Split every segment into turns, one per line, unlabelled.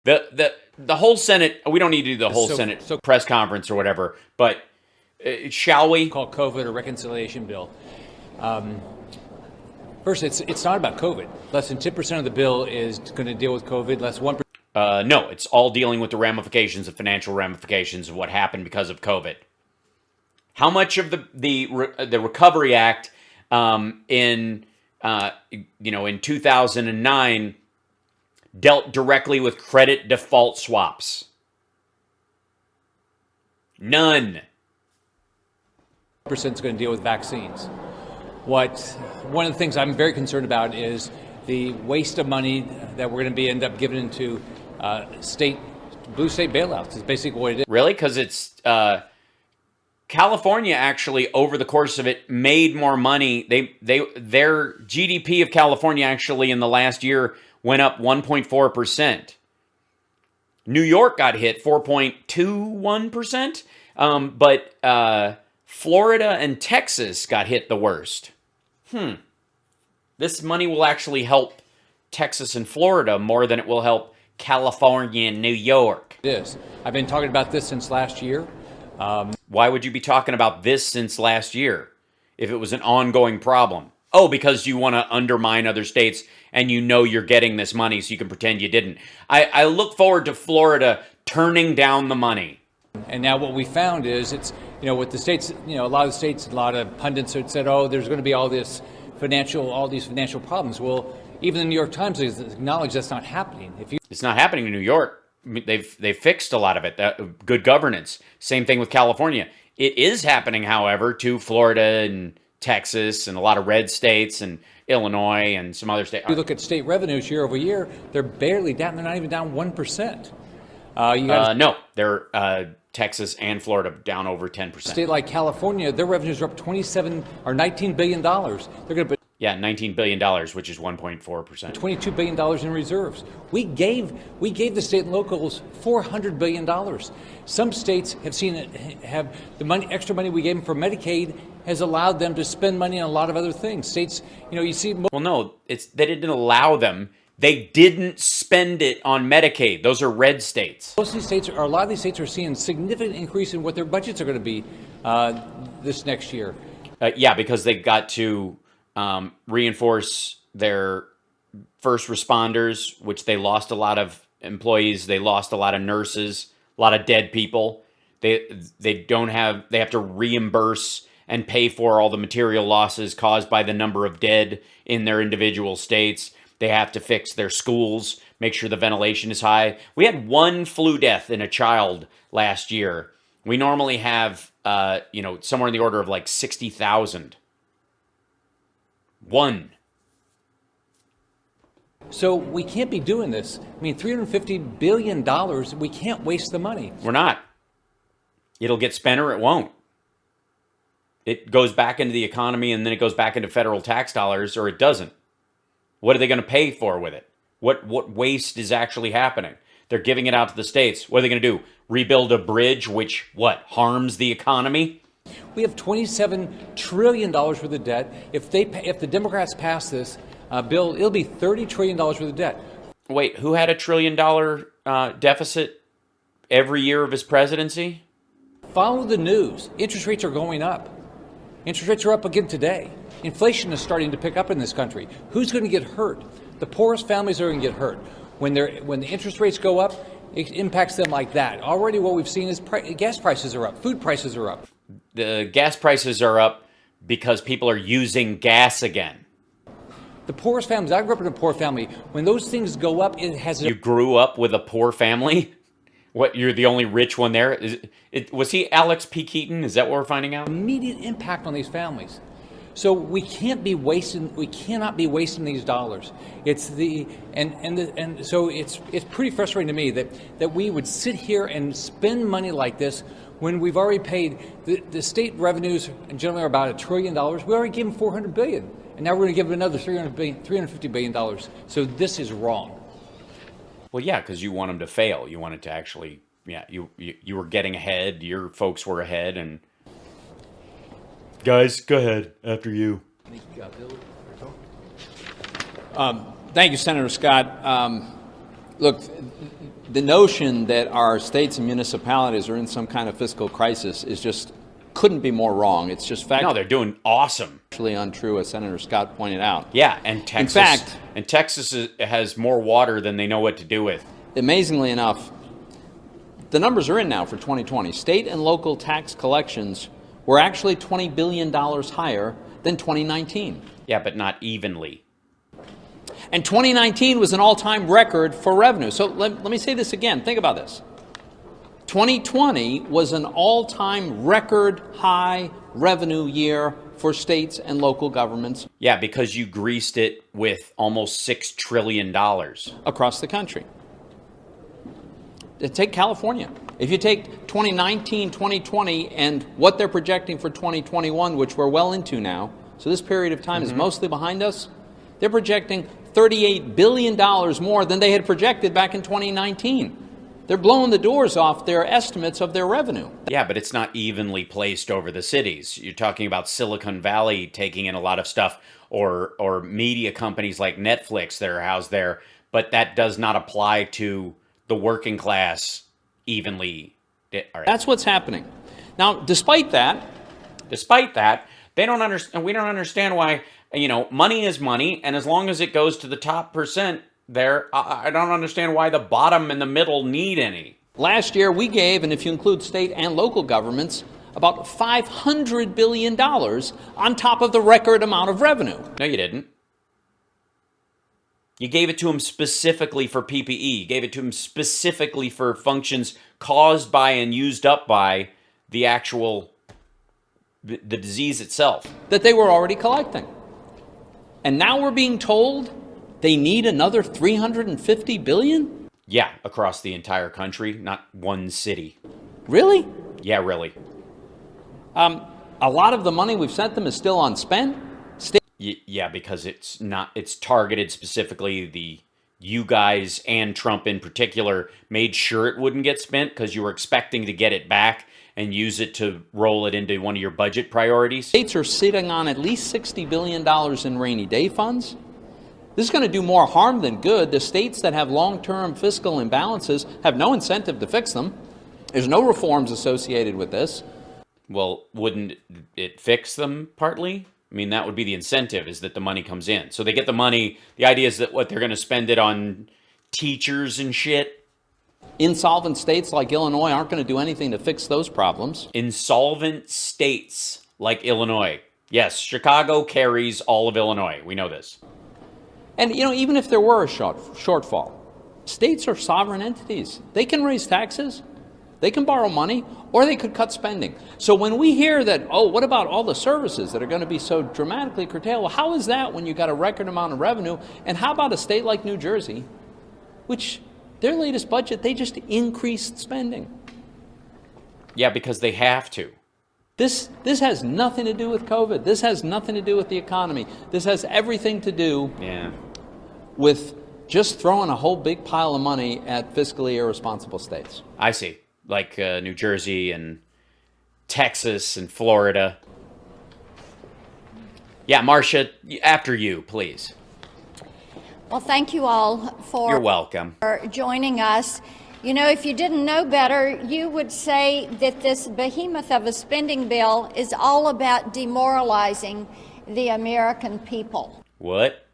The whole Senate, we don't need to do the whole Senate press conference or whatever, but shall we?
Called COVID or reconciliation bill. First, it's not about COVID. Less than 10% of the bill is going to deal with COVID. Less 1%.
No, it's all dealing with the ramifications, the financial ramifications of what happened because of COVID. How much of the Recovery Act in 2009 dealt directly with credit default swaps? None.
Percent is going to deal with vaccines. One of the things I'm very concerned about is the waste of money that we're going to end up giving into blue state bailouts. Is basically what it is.
Really? Because it's California actually over the course of it made more money. Their GDP of California actually in the last year went up 1.4%. New York got hit 4.21%, but Florida and Texas got hit the worst. This money will actually help Texas and Florida more than it will help California and New York.
It is. I've been talking about this since last year.
Why would you be talking about this since last year if it was an ongoing problem? Oh, because you want to undermine other states and you know you're getting this money so you can pretend you didn't. I look forward to Florida turning down the money.
And now what we found is with the states, a lot of the states, a lot of pundits had said, oh, there's going to be all these financial problems. Well, even the New York Times has acknowledged that's not happening.
It's not happening in New York. They've fixed a lot of it. Good governance. Same thing with California. It is happening, however, to Florida and Texas and a lot of red states and Illinois and some other states.
If you look at state revenues year over year, they're barely down. They're not even down 1%.
No, they're Texas and Florida down over 10%.
A state like California, their revenues are up $19 billion. They're going to put
$19 billion, which is 1.4%.
$22 billion in reserves. We gave the state and locals $400 billion. Some states have the extra money we gave them for Medicaid has allowed them to spend money on a lot of other things. States, you see.
Well, no, they didn't allow them. They didn't spend it on Medicaid. Those are red states.
A lot of these states are seeing significant increase in what their budgets are going to be this next year.
Yeah, because they got to reinforce their first responders, which they lost a lot of employees. They lost a lot of nurses, a lot of dead people. They have to reimburse and pay for all the material losses caused by the number of dead in their individual states. They have to fix their schools, make sure the ventilation is high. We had one flu death in a child last year. We normally have, somewhere in the order of like 60,000. One.
So we can't be doing this. I mean, $350 billion, we can't waste the money.
We're not. It'll get spent or it won't. It goes back into the economy and then it goes back into federal tax dollars, or it doesn't. What are they going to pay for with it? What waste is actually happening? They're giving it out to the states. What are they going to do? Rebuild a bridge which, harms the economy?
We have $27 trillion worth of debt. If the Democrats pass this bill, it'll be $30 trillion worth of debt.
Wait, who had $1 trillion deficit every year of his presidency?
Follow the news. Interest rates are going up. Interest rates are up again today. Inflation is starting to pick up in this country. Who's going to get hurt? The poorest families are going to get hurt. When the interest rates go up, it impacts them like that. Already what we've seen is gas prices are up. Food prices are up.
The gas prices are up because people are using gas again.
The poorest families, I grew up in a poor family. When those things go up, it has...
You grew up with a poor family? What, you're the only rich one there? Was he Alex P. Keaton? Is that what we're finding out?
Immediate impact on these families. So we cannot be wasting these dollars. So it's pretty frustrating to me that we would sit here and spend money like this when we've already paid the state revenues in general are about $1 trillion. We already gave them $400 billion, and now we're going to give them another $350 billion. So this is wrong.
Well, yeah, because you want them to fail. You want it to actually, you were getting ahead. Your folks were ahead, and guys, go ahead after you.
Thank you, Senator Scott. Look, The notion that our states and municipalities are in some kind of fiscal crisis is just couldn't be more wrong. It's just
No, they're doing awesome.
factually untrue, as Senator Scott pointed out.
Yeah, and Texas.
In fact,
Texas has more water than they know what to do with.
Amazingly enough, the numbers are in now for 2020. State and local tax collections were actually $20 billion higher than 2019.
Yeah, but not evenly.
And 2019 was an all-time record for revenue. So let me say this again. Think about this. 2020 was an all-time record high revenue year for states and local governments.
Yeah, because you greased it with almost $6 trillion.
Across the country. Take California. If you take 2019, 2020, and what they're projecting for 2021, which we're well into now, so this period of time is mostly behind us, they're projecting $38 billion more than they had projected back in 2019. They're blowing the doors off their estimates of their revenue.
Yeah, but it's not evenly placed over the cities. You're talking about Silicon Valley taking in a lot of stuff, or media companies like Netflix that are housed there, but that does not apply to the working class evenly. All right.
That's what's happening. Now, despite that,
they don't understand. We don't understand why, money is money, and as long as it goes to the top percent there, I don't understand why the bottom and the middle need any.
last year we gave, and if you include state and local governments, about $500 billion on top of the record amount of revenue.
No, you didn't. You gave it to them specifically for PPE. You gave it to them specifically for functions caused by and used up by the actual the disease itself.
That they were already collecting. And now we're being told they need another $350 billion?
Yeah, across the entire country, not one city.
Really?
Yeah, really.
A lot of the money we've sent them is still unspent.
Yeah, because it's targeted specifically. You guys and Trump in particular made sure it wouldn't get spent because you were expecting to get it back and use it to roll it into one of your budget priorities.
States are sitting on at least $60 billion in rainy day funds. This is going to do more harm than good. The states that have long-term fiscal imbalances have no incentive to fix them. There's no reforms associated with this.
Well, wouldn't it fix them partly? I mean, that would be the incentive, is that the money comes in. So they get the money. The idea is that they're going to spend it on teachers and shit.
Insolvent states like Illinois aren't going to do anything to fix those problems.
Insolvent states like Illinois. Yes, Chicago carries all of Illinois. We know this.
And, even if there were a shortfall, states are sovereign entities. They can raise taxes, they can borrow money, or they could cut spending. So when we hear that, what about all the services that are going to be so dramatically curtailed? Well, how is that when you got a record amount of revenue? And how about a state like New Jersey, which their latest budget, they just increased spending?
Yeah, because they have to.
This has nothing to do with COVID. This has nothing to do with the economy. This has everything to do with just throwing a whole big pile of money at fiscally irresponsible states.
I see. Like New Jersey and Texas and Florida. Yeah, Marcia, after you, please.
Well, thank you all for
You're welcome.
joining us. If you didn't know better, you would say that this behemoth of a spending bill is all about demoralizing the American people.
What?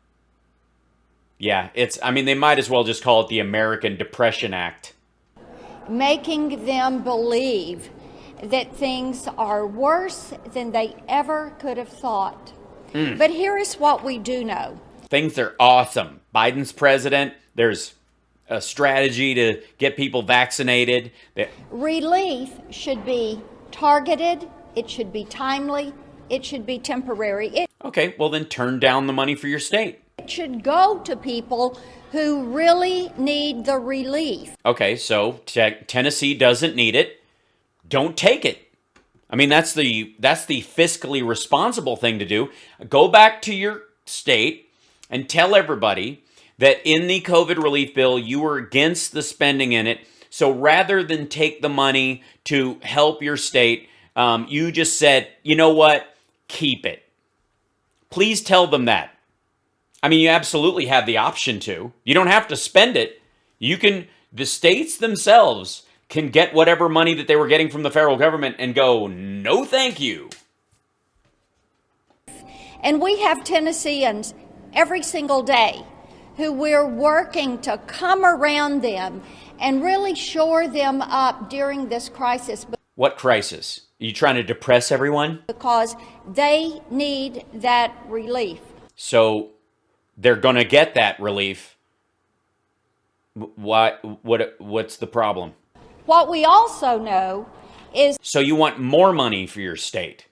Yeah, they might as well just call it the American Depression Act.
Making them believe that things are worse than they ever could have thought. But here is what we do know.
Things are awesome. Biden's president. There's a strategy to get people vaccinated.
Relief should be targeted, it should be timely, it should be temporary.
Okay, well then turn down the money for your state.
It should go to people who really need the relief.
Okay, so Tennessee doesn't need it. Don't take it. That's the fiscally responsible thing to do. Go back to your state and tell everybody that in the COVID relief bill, you were against the spending in it. So rather than take the money to help your state, you just said, you know what? Keep it. Please tell them that. You absolutely have the option to. You don't have to spend it. You can the states themselves can get whatever money that they were getting from the federal government and go, no thank you.
And we have Tennesseans every single day who we're working to come around them and really shore them up during this crisis.
What crisis? Are you trying to depress everyone?
Because they need that relief.
So they're going to get that relief. What's the problem?
What we also know is
So you want more money for your state?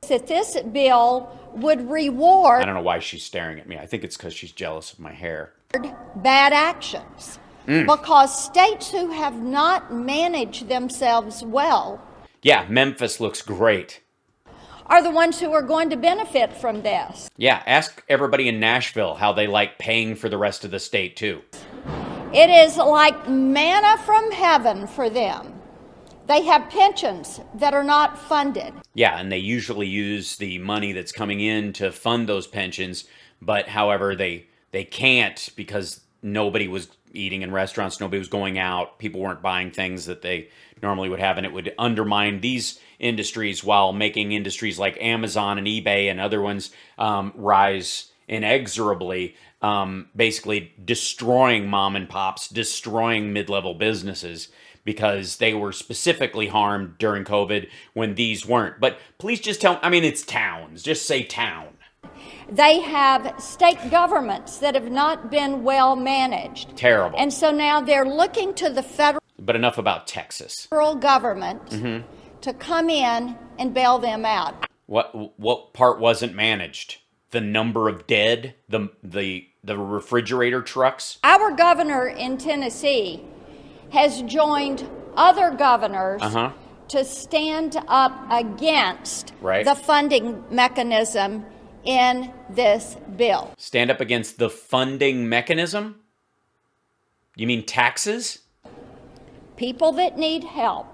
that this bill would reward
I don't know why she's staring at me. I think it's because she's jealous of my hair.
bad actions. Because states who have not managed themselves well
Yeah, Memphis looks great.
are the ones who are going to benefit from this.
Yeah, ask everybody in Nashville how they like paying for the rest of the state, too.
It is like manna from heaven for them. They have pensions that are not funded.
Yeah, and they usually use the money that's coming in to fund those pensions, but however, they can't because nobody was eating in restaurants, nobody was going out, people weren't buying things that they normally would have, and it would undermine these industries while making industries like Amazon and eBay and other ones rise inexorably, basically destroying mom and pops, destroying mid-level businesses because they were specifically harmed during COVID when these weren't. But please just tell, I mean, it's towns, just say town.
They have state governments that have not been well managed.
Terrible.
And so now they're looking to the federal
But enough about Texas.
government to come in and bail them out.
What part wasn't managed? The number of dead, the refrigerator trucks.
Our governor in Tennessee has joined other governors to stand up against
Right.
the funding mechanism in this bill.
Stand up against the funding mechanism? You mean taxes?
People that need help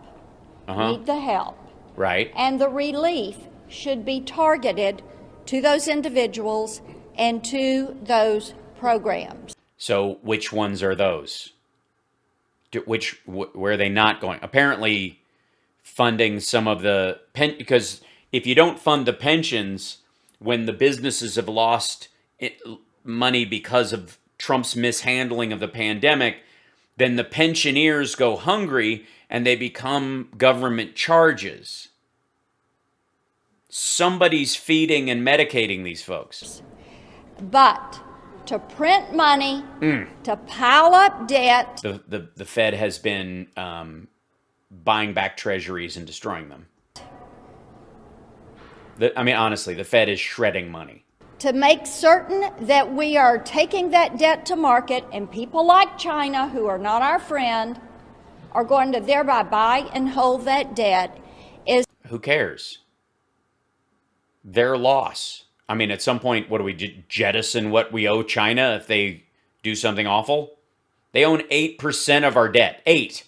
need the help.
Right.
And the relief should be targeted to those individuals and to those programs.
So which ones are those? Where are they not going? Apparently funding some of the because if you don't fund the pensions when the businesses have lost money because of Trump's mishandling of the pandemic, then the pensioners go hungry and they become government charges. Somebody's feeding and medicating these folks.
But to print money, to pile up debt,
The Fed has been buying back treasuries and destroying them. I mean, honestly, the Fed is shredding money.
to make certain that we are taking that debt to market, and people like China, who are not our friend, are going to thereby buy and hold that debt.
Who cares? Their loss. I mean, at some point, what do we jettison what we owe China if they do something awful? They own 8% of our debt. 8.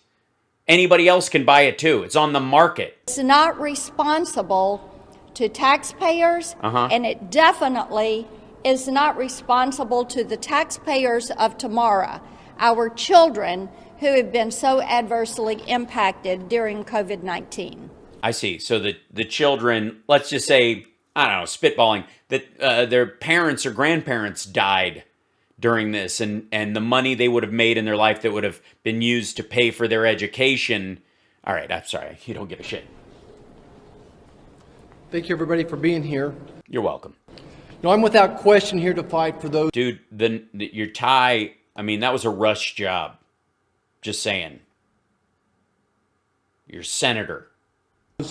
Anybody else can buy it too. It's on the market.
It's not responsible to taxpayers, and it definitely is not responsible to the taxpayers of tomorrow, our children who have been so adversely impacted during COVID-19.
I see. So the children, let's just say, I don't know, spitballing, that their parents or grandparents died during this, and the money they would have made in their life that would have been used to pay for their education. All right, I'm sorry. You don't give a shit.
Thank you, everybody, for being here.
You're welcome.
No, I'm without question here to fight for those
Dude, your tie, I mean, that was a rush job. Just saying. You're senator.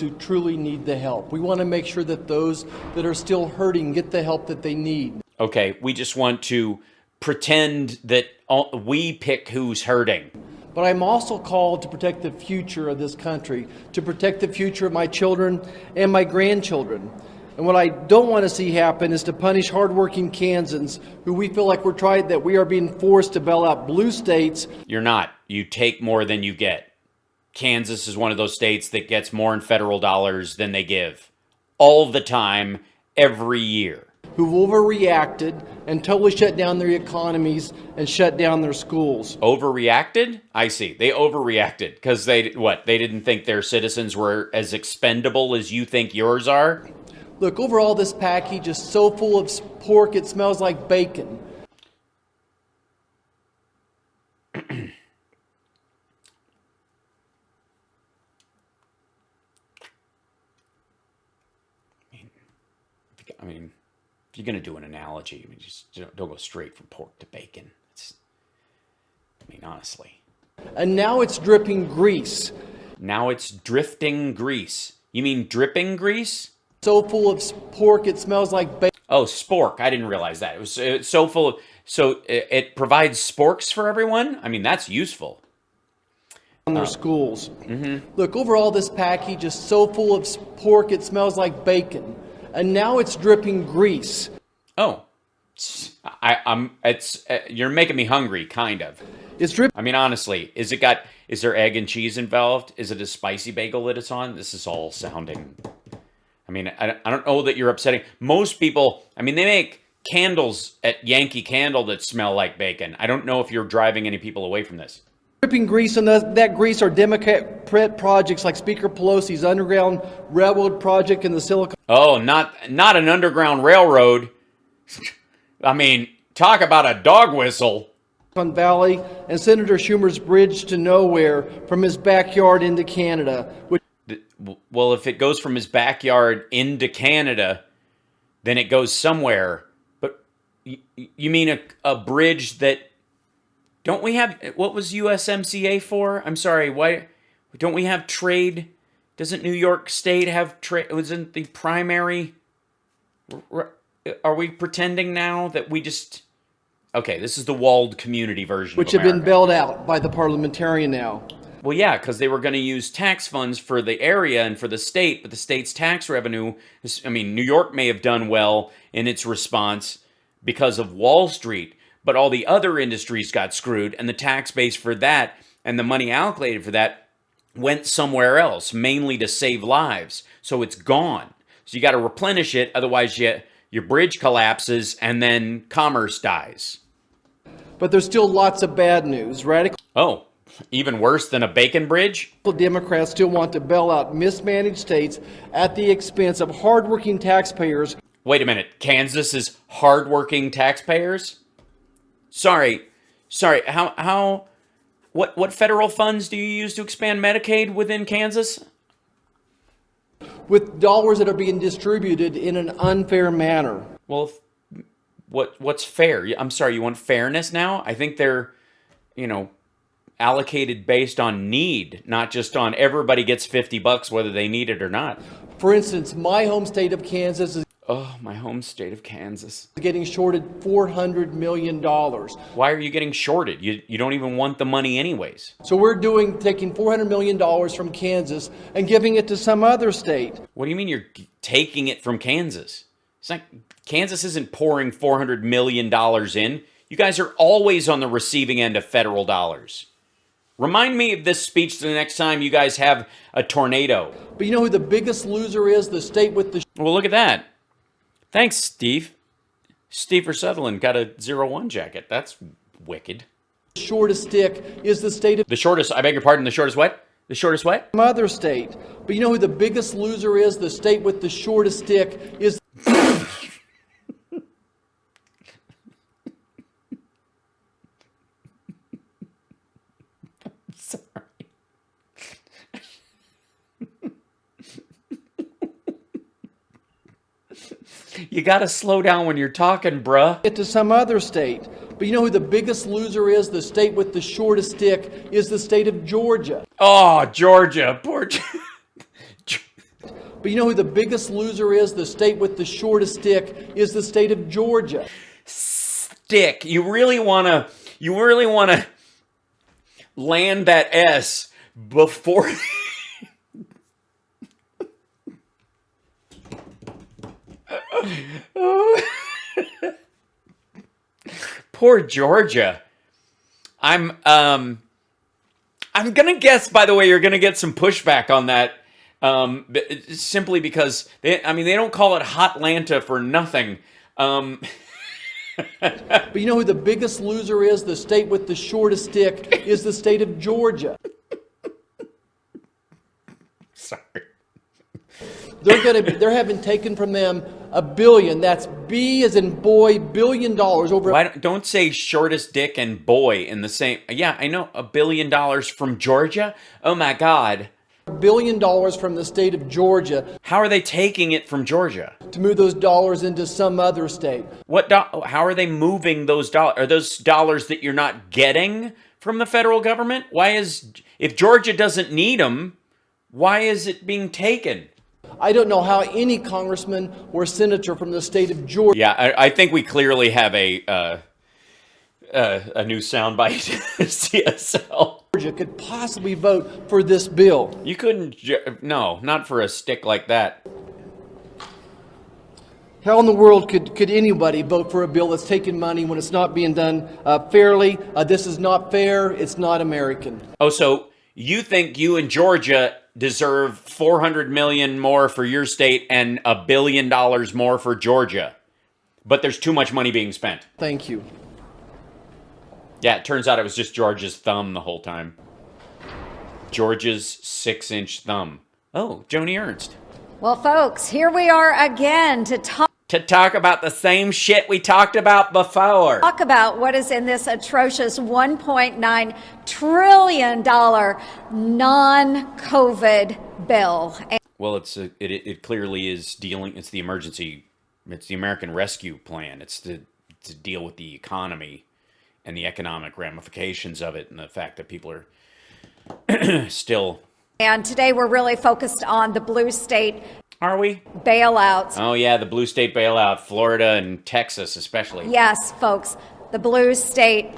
who truly need the help. We want to make sure that those that are still hurting get the help that they need.
Okay, we just want to pretend that we pick who's hurting.
But I'm also called to protect the future of this country, to protect the future of my children and my grandchildren. And what I don't want to see happen is to punish hardworking Kansans who we feel like we are being forced to bail out blue states.
You're not. You take more than you get. Kansas is one of those states that gets more in federal dollars than they give. All the time, every year.
who've overreacted and totally shut down their economies and shut down their schools.
Overreacted? I see. They overreacted because they didn't think their citizens were as expendable as you think yours are?
Look, overall, this package is so full of pork it smells like bacon.
I mean, if you're going to do an analogy, I mean, just don't go straight from pork to bacon. Honestly.
And now it's dripping grease.
Now it's drifting grease. You mean dripping grease?
So full of pork it smells like bacon.
Oh, spork. I didn't realize that. It was so full of... So it provides sporks for everyone? I mean, that's useful.
On their schools. Mm-hmm. Look, overall, this package is so full of pork it smells like bacon. And now it's dripping grease.
Oh. You're making me hungry, kind of.
It's dripping.
I mean, honestly, is there egg and cheese involved? Is it a spicy bagel that it's on? This is all sounding... I mean, I don't know that you're upsetting. Most people, I mean, they make candles at Yankee Candle that smell like bacon. I don't know if you're driving any people away from this.
Dripping grease, and that grease are Democrat projects like Speaker Pelosi's Underground Railroad project in the Silicon...
Oh, not an underground railroad. I mean, talk about a dog whistle.
Valley and Senator Schumer's bridge to nowhere from his backyard into Canada.
Well, if it goes from his backyard into Canada, then it goes somewhere. But you mean a bridge that... Don't we have... What was USMCA for? I'm sorry, why... Don't we have trade? Doesn't New York State have trade? Wasn't the primary... Are we pretending now that we just... Okay, this is the walled community version
which
of
have been
America.
bailed out by the parliamentarian now.
Well, yeah, because they were going to use tax funds for the area and for the state, but the state's tax revenue, New York may have done well in its response because of Wall Street, but all the other industries got screwed, and the tax base for that and the money allocated for that went somewhere else, mainly to save lives. So it's gone. So you got to replenish it, otherwise your bridge collapses and then commerce dies.
But there's still lots of bad news. Radical
Even worse than a bacon bridge?
Democrats still want to bail out mismanaged states at the expense of hardworking taxpayers.
Wait a minute. Kansas is hardworking taxpayers? Sorry. What federal funds do you use to expand Medicaid within Kansas?
With dollars that are being distributed in an unfair manner.
Well, what's fair? I'm sorry, you want fairness now? I think they're, allocated based on need, not just on everybody gets $50 whether they need it or not.
For instance, my home state of Kansas is
my home state of Kansas
getting shorted $400 million.
Why are you getting shorted? You don't even want the money anyways.
So we're taking $400 million from Kansas and giving it to some other state.
What do you mean you're taking it from Kansas? It's like Kansas isn't pouring $400 million in. You guys are always on the receiving end of federal dollars. Remind me of this speech the next time you guys have a tornado.
But you know who the biggest loser is? The state with the...
Well, look at that. Thanks, Steve. Steve Sutherland got a 01 jacket. That's wicked.
Shortest stick is the state of...
The shortest, I beg your pardon, the shortest what? The shortest what?
Other state. But you know who the biggest loser is? The state with the shortest stick is...
You gotta slow down when you're talking, bruh.
Get to some other state. But you know who the biggest loser is? The state with the shortest stick is the state of Georgia.
Oh, Georgia. Poor
But you know who the biggest loser is? The state with the shortest stick is the state of Georgia.
Stick. You really wanna land that S before... Poor Georgia. I'm gonna guess, by the way, you're gonna get some pushback on that, simply because they don't call it Hotlanta for nothing.
But you know who the biggest loser is? The state with the shortest stick is the state of Georgia.
Sorry.
They're having taken from them $1 billion. That's B as in boy, $1 billion over.
Why don't say shortest dick and boy in the same? Yeah, I know, $1 billion from Georgia. Oh my God.
$1 billion from the state of Georgia
How are they taking it from Georgia?
to move those dollars into some other state.
How are they moving those dollars? Are those dollars that you're not getting from the federal government? If Georgia doesn't need them, why is it being taken?
I don't know how any congressman or senator from the state of Georgia.
Yeah, I think we clearly have a new soundbite. CSL.
Georgia could possibly vote for this bill.
You couldn't. No, not for a stick like that.
How in the world could anybody vote for a bill that's taking money when it's not being done fairly? This is not fair. It's not American.
Oh, so you think you in Georgia deserve $400 million more for your state and $1 billion more for Georgia, but there's too much money being spent.
Thank you.
Yeah, it turns out it was just George's thumb the whole time. George's 6-inch thumb. Oh, Joni Ernst.
Well, folks, here we are again to
talk about the same shit we talked about before.
talk about what is in this atrocious $1.9 trillion non-COVID bill.
Well, it clearly is dealing. It's the emergency. It's the American Rescue Plan. It's to deal with the economy and the economic ramifications of it, and the fact that people are still.
And today we're really focused on the blue state
Are we?
bailouts.
Oh yeah, the blue state bailout, Florida and Texas especially.
Yes, folks, the blue state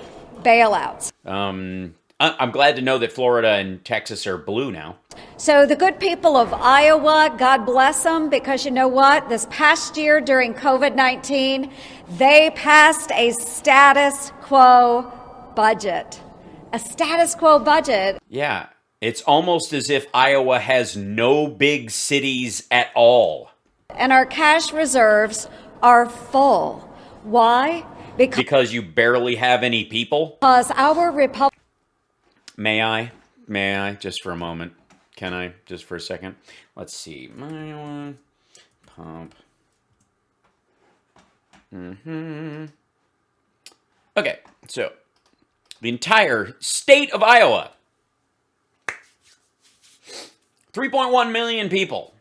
bailouts.
I'm glad to know that Florida and Texas are blue now.
So the good people of Iowa, God bless them, because you know what? This past year during COVID-19, they passed a status quo budget. A status quo budget.
Yeah, it's almost as if Iowa has no big cities at all.
And our cash reserves are full. Why?
Because you barely have any people?
Because our Republican.
May I? Just for a moment. Can I? Just for a second? Let's see. Iowa pump. Okay, so the entire state of Iowa, 3.1 million people.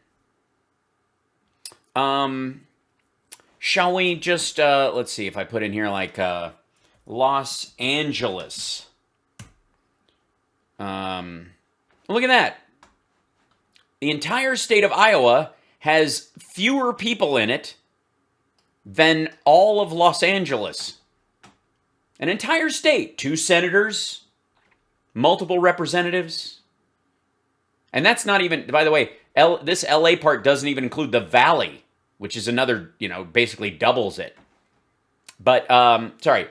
Shall we just, let's see if I put in here like Los Angeles. Look at that. The entire state of Iowa has fewer people in it than all of Los Angeles. An entire state, 2 senators, multiple representatives. And that's not even, by the way, this LA part doesn't even include the Valley, which is another, basically doubles it. But, sorry.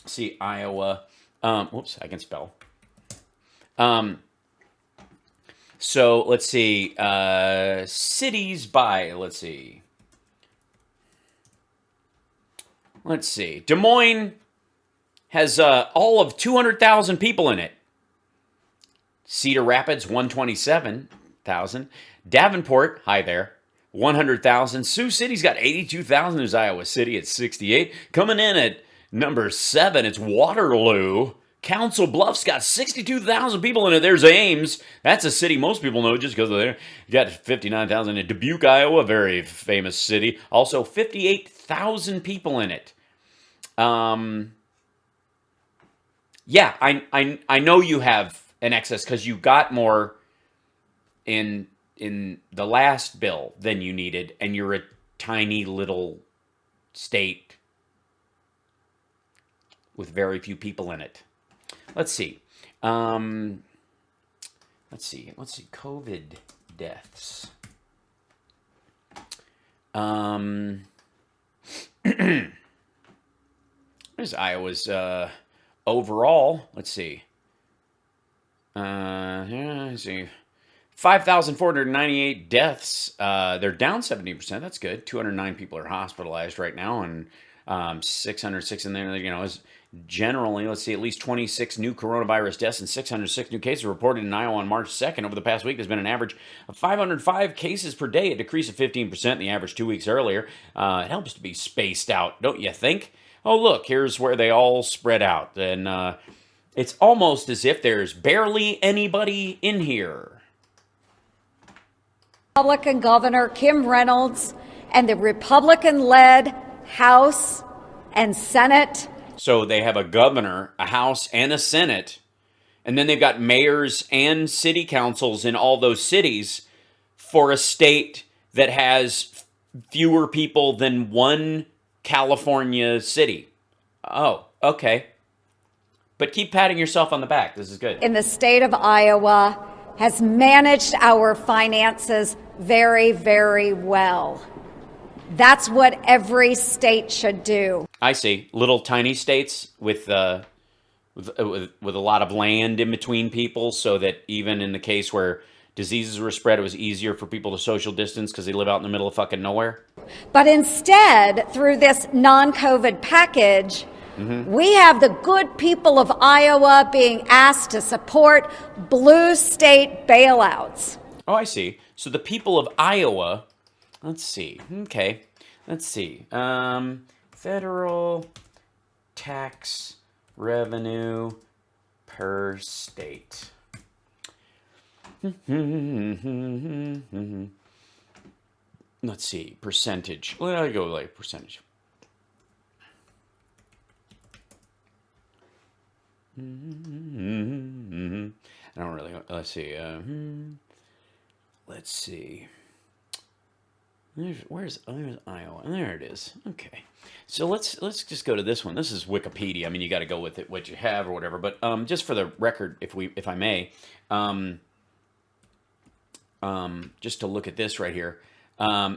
See, Iowa. Whoops, I can spell. So let's see, cities by, let's see. Des Moines has all of 200,000 people in it. Cedar Rapids, 127,000. Davenport, hi there, 100,000. Sioux City's got 82,000. There's Iowa City at 68. Coming in at number 7, it's Waterloo. Council Bluffs got 62,000 people in it. There's Ames. That's a city most people know just because of there. You got 59,000 in Dubuque, Iowa, very famous city. Also 58,000 people in it. Yeah, I know you have an excess because you got more in the last bill than you needed, and you're a tiny little state with very few people in it. Let's see. Let's see. COVID deaths. There's Iowa's overall. Let's see. Yeah, let's see. 5,498 deaths. They're down 70%. That's good. 209 people are hospitalized right now, and 606 in there. You know, is generally, let's see, at least 26 new coronavirus deaths and 606 new cases reported in Iowa on March 2nd. Over the past week, there's been an average of 505 cases per day, a decrease of 15% in the average 2 weeks earlier. It helps to be spaced out, don't you think? Oh, look, here's where they all spread out. And it's almost as if there's barely anybody in here.
Republican Governor Kim Reynolds and the Republican-led House and Senate.
So they have a governor, a House, and a Senate, and then they've got mayors and city councils in all those cities for a state that has fewer people than one California city. Oh, okay. But keep patting yourself on the back. This is good.
In the state of Iowa has managed our finances very, very well. That's what every state should do.
I see. Little tiny states with a lot of land in between people, so that even in the case where diseases were spread, it was easier for people to social distance because they live out in the middle of fucking nowhere.
But instead, through this non-COVID package, we have the good people of Iowa being asked to support blue state bailouts.
Oh, I see. So the people of Iowa, let's see. Okay, let's see. Federal tax revenue per state. Let's see. Percentage. Let's go like percentage. I don't really. Let's see. Let's see. Where's Iowa? There it is. Okay. So let's just go to this one. This is Wikipedia. I mean, you got to go with it, what you have or whatever. But just for the record, if I may, just to look at this right here.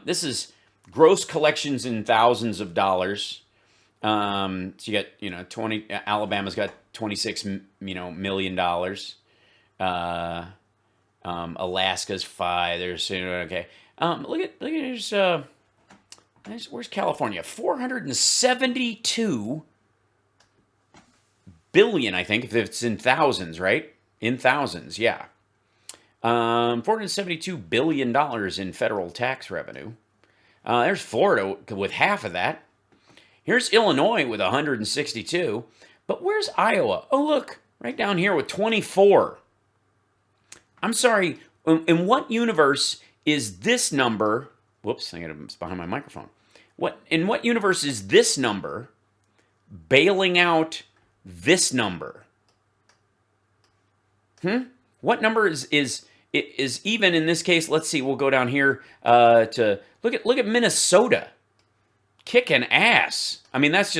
This is gross collections in thousands of dollars. So you got 20. Alabama's got $26 million. Alaska's 5. There's okay. Look at where's California? 472 billion, I think, if it's in thousands, right? In thousands, yeah. $472 billion in federal tax revenue. There's Florida with half of that. Here's Illinois with 162. But where's Iowa? Oh, look, right down here with 24. I'm sorry, in what universe is this number? Whoops, it's behind my microphone. In what universe is this number bailing out this number? What number is even in this case? Let's see. We'll go down here to look at Minnesota kicking ass. I mean, that's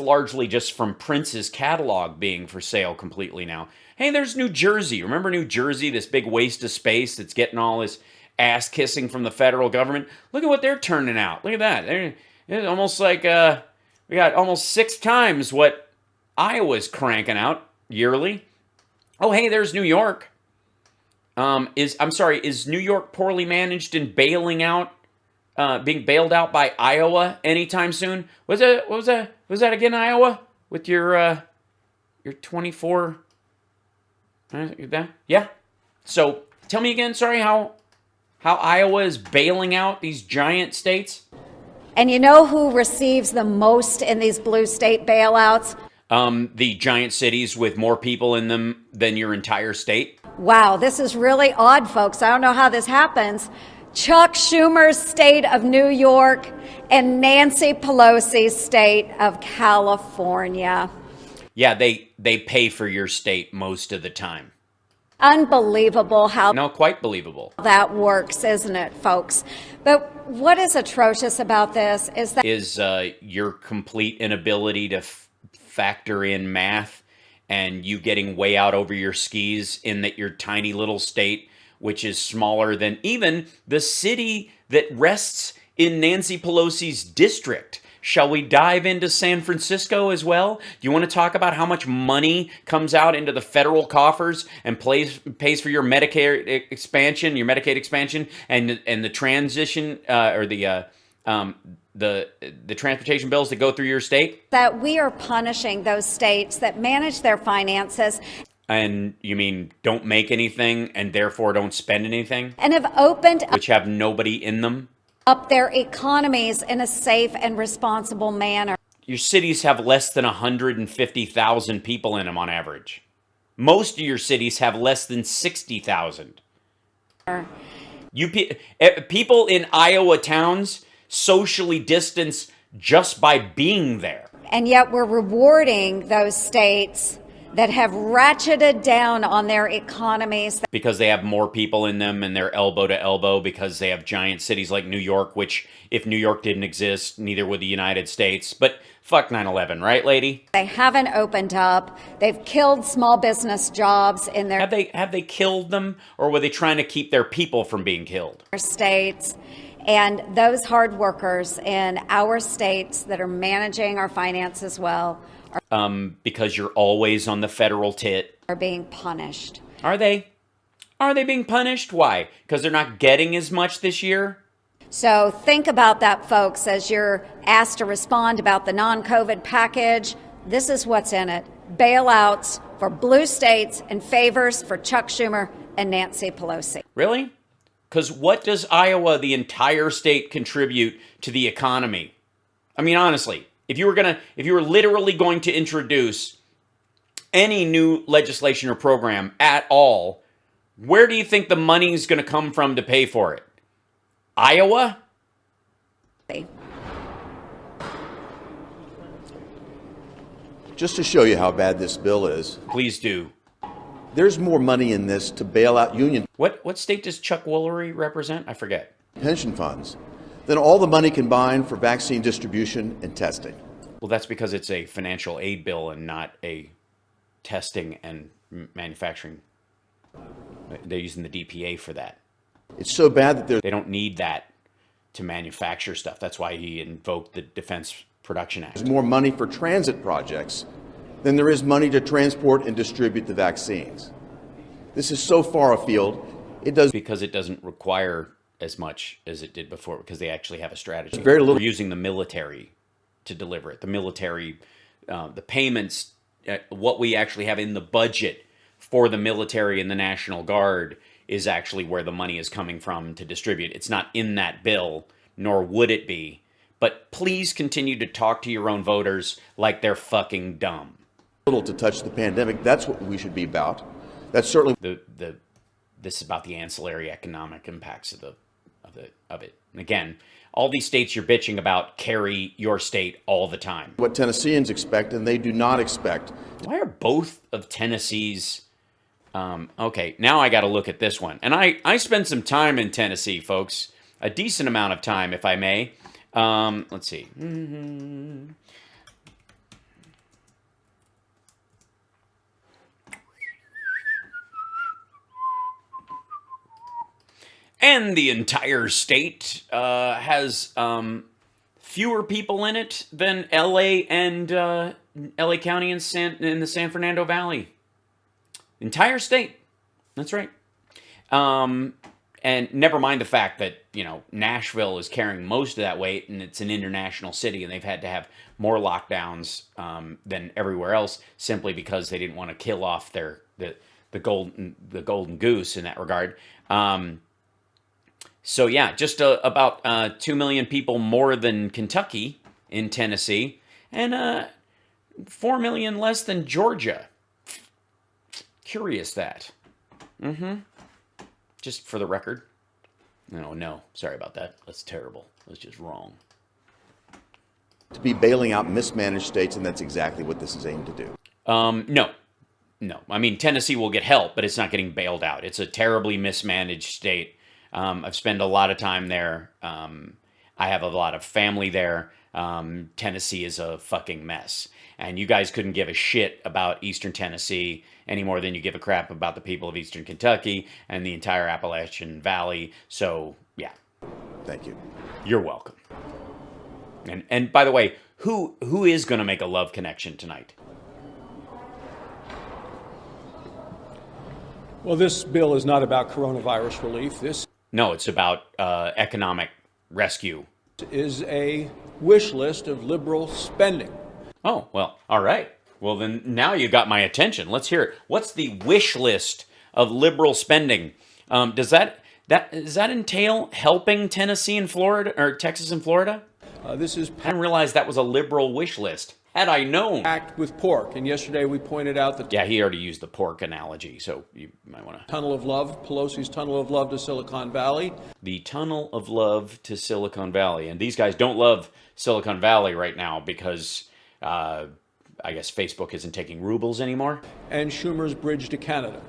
largely just from Prince's catalog being for sale completely now. Hey, there's New Jersey. Remember New Jersey, this big waste of space that's getting all this ass kissing from the federal government? Look at what they're turning out. Look at that. It's almost like we got almost 6 times what Iowa's cranking out yearly. Oh, hey, there's New York. Is New York poorly managed and being bailed out by Iowa anytime soon? Was that again, Iowa? With your 24? Yeah. So tell me again, sorry, how Iowa is bailing out these giant states?
And you know who receives the most in these blue state bailouts?
The giant cities with more people in them than your entire state.
Wow, this is really odd, folks. I don't know how this happens. Chuck Schumer's state of New York and Nancy Pelosi's state of California.
Yeah, they pay for your state most of the time.
Unbelievable how
No, quite believable.
that works, isn't it, folks? But what is atrocious about this is
your complete inability to factor in math and you getting way out over your skis in that your tiny little state, which is smaller than even the city that rests in Nancy Pelosi's district. Shall we dive into San Francisco as well? Do you want to talk about how much money comes out into the federal coffers and pays for your Medicare expansion, your Medicaid expansion, and the transition or the transportation bills that go through your state?
That we are punishing those states that manage their finances.
And you mean don't make anything and therefore don't spend anything?
And have opened
Which have nobody in them?
Up their economies in a safe and responsible manner.
Your cities have less than 150,000 people in them on average. Most of your cities have less than 60,000. People in Iowa towns socially distance just by being there.
And yet we're rewarding those states that have ratcheted down on their economies.
Because they have more people in them and they're elbow to elbow, because they have giant cities like New York, which if New York didn't exist, neither would the United States. But fuck 9/11, right, lady?
They haven't opened up. They've killed small business jobs in their
Have they killed them, or were they trying to keep their people from being killed?
states. And those hard workers in our states that are managing our finances well
Because you're always on the federal tit.
are being punished.
Are they? Are they being punished? Why? Because they're not getting as much this year?
So think about that, folks, as you're asked to respond about the non-COVID package. This is what's in it. Bailouts for blue states and favors for Chuck Schumer and Nancy Pelosi.
Really? Because what does Iowa, the entire state, contribute to the economy? I mean, honestly, if you were literally going to introduce any new legislation or program at all, where do you think the money's going to come from to pay for it? Iowa?
Just to show you how bad this bill is,
Please do.
there's more money in this to bail out union
What state does Chuck Woolery represent? I forget.
pension funds than all the money combined for vaccine distribution and testing.
Well, that's because it's a financial aid bill and not a testing and manufacturing. They're using the DPA for that.
It's so bad that
They don't need that to manufacture stuff. That's why he invoked the Defense Production Act.
there's more money for transit projects than there is money to transport and distribute the vaccines. This is so far afield, it does
Because it doesn't require as much as it did before, because they actually have a strategy.
Very little-
We're using the military to deliver it. The military, the payments, what we actually have in the budget for the military and the National Guard is actually where the money is coming from to distribute. It's not in that bill, nor would it be. But please continue to talk to your own voters like they're fucking dumb.
little to touch the pandemic. That's what we should be about. That's certainly
This is about the ancillary economic impacts of it. And again, all these states you're bitching about carry your state all the time.
what Tennesseans expect, and they do not expect.
Why are both of Tennessee's... okay, now I got to look at this one. And I spent some time in Tennessee, folks. A decent amount of time, if I may. Let's see. And the entire state has fewer people in it than LA and LA County and in the San Fernando Valley. Entire state. That's right. And never mind the fact that, Nashville is carrying most of that weight, and it's an international city, and they've had to have more lockdowns than everywhere else, simply because they didn't want to kill off the golden goose in that regard. So yeah, just about 2 million people more than Kentucky in Tennessee, and 4 million less than Georgia. Curious that. Just for the record. No, sorry about that. That's terrible. That's just wrong.
To be bailing out mismanaged states, and that's exactly what this is aimed to do.
No. I mean, Tennessee will get help, but it's not getting bailed out. It's a terribly mismanaged state. I've spent a lot of time there. I have a lot of family there. Tennessee is a fucking mess. And you guys couldn't give a shit about Eastern Tennessee any more than you give a crap about the people of Eastern Kentucky and the entire Appalachian Valley. So, yeah.
Thank you.
You're welcome. And by the way, who is going to make a love connection tonight?
Well, this bill is not about coronavirus relief. This
No, it's about economic rescue.
is a wish list of liberal spending.
Oh, well, all right. Well, then now you got my attention. Let's hear it. What's the wish list of liberal spending? Does that entail helping Tennessee and Florida, or Texas and Florida?
This is
I didn't realize that was a liberal wish list. Had I known.
packed with pork. And yesterday we pointed out the
Yeah, he already used the pork analogy, so you might want to.
tunnel of love, Pelosi's tunnel of love to Silicon Valley.
The tunnel of love to Silicon Valley. And these guys don't love Silicon Valley right now because I guess Facebook isn't taking rubles anymore.
And Schumer's bridge to Canada.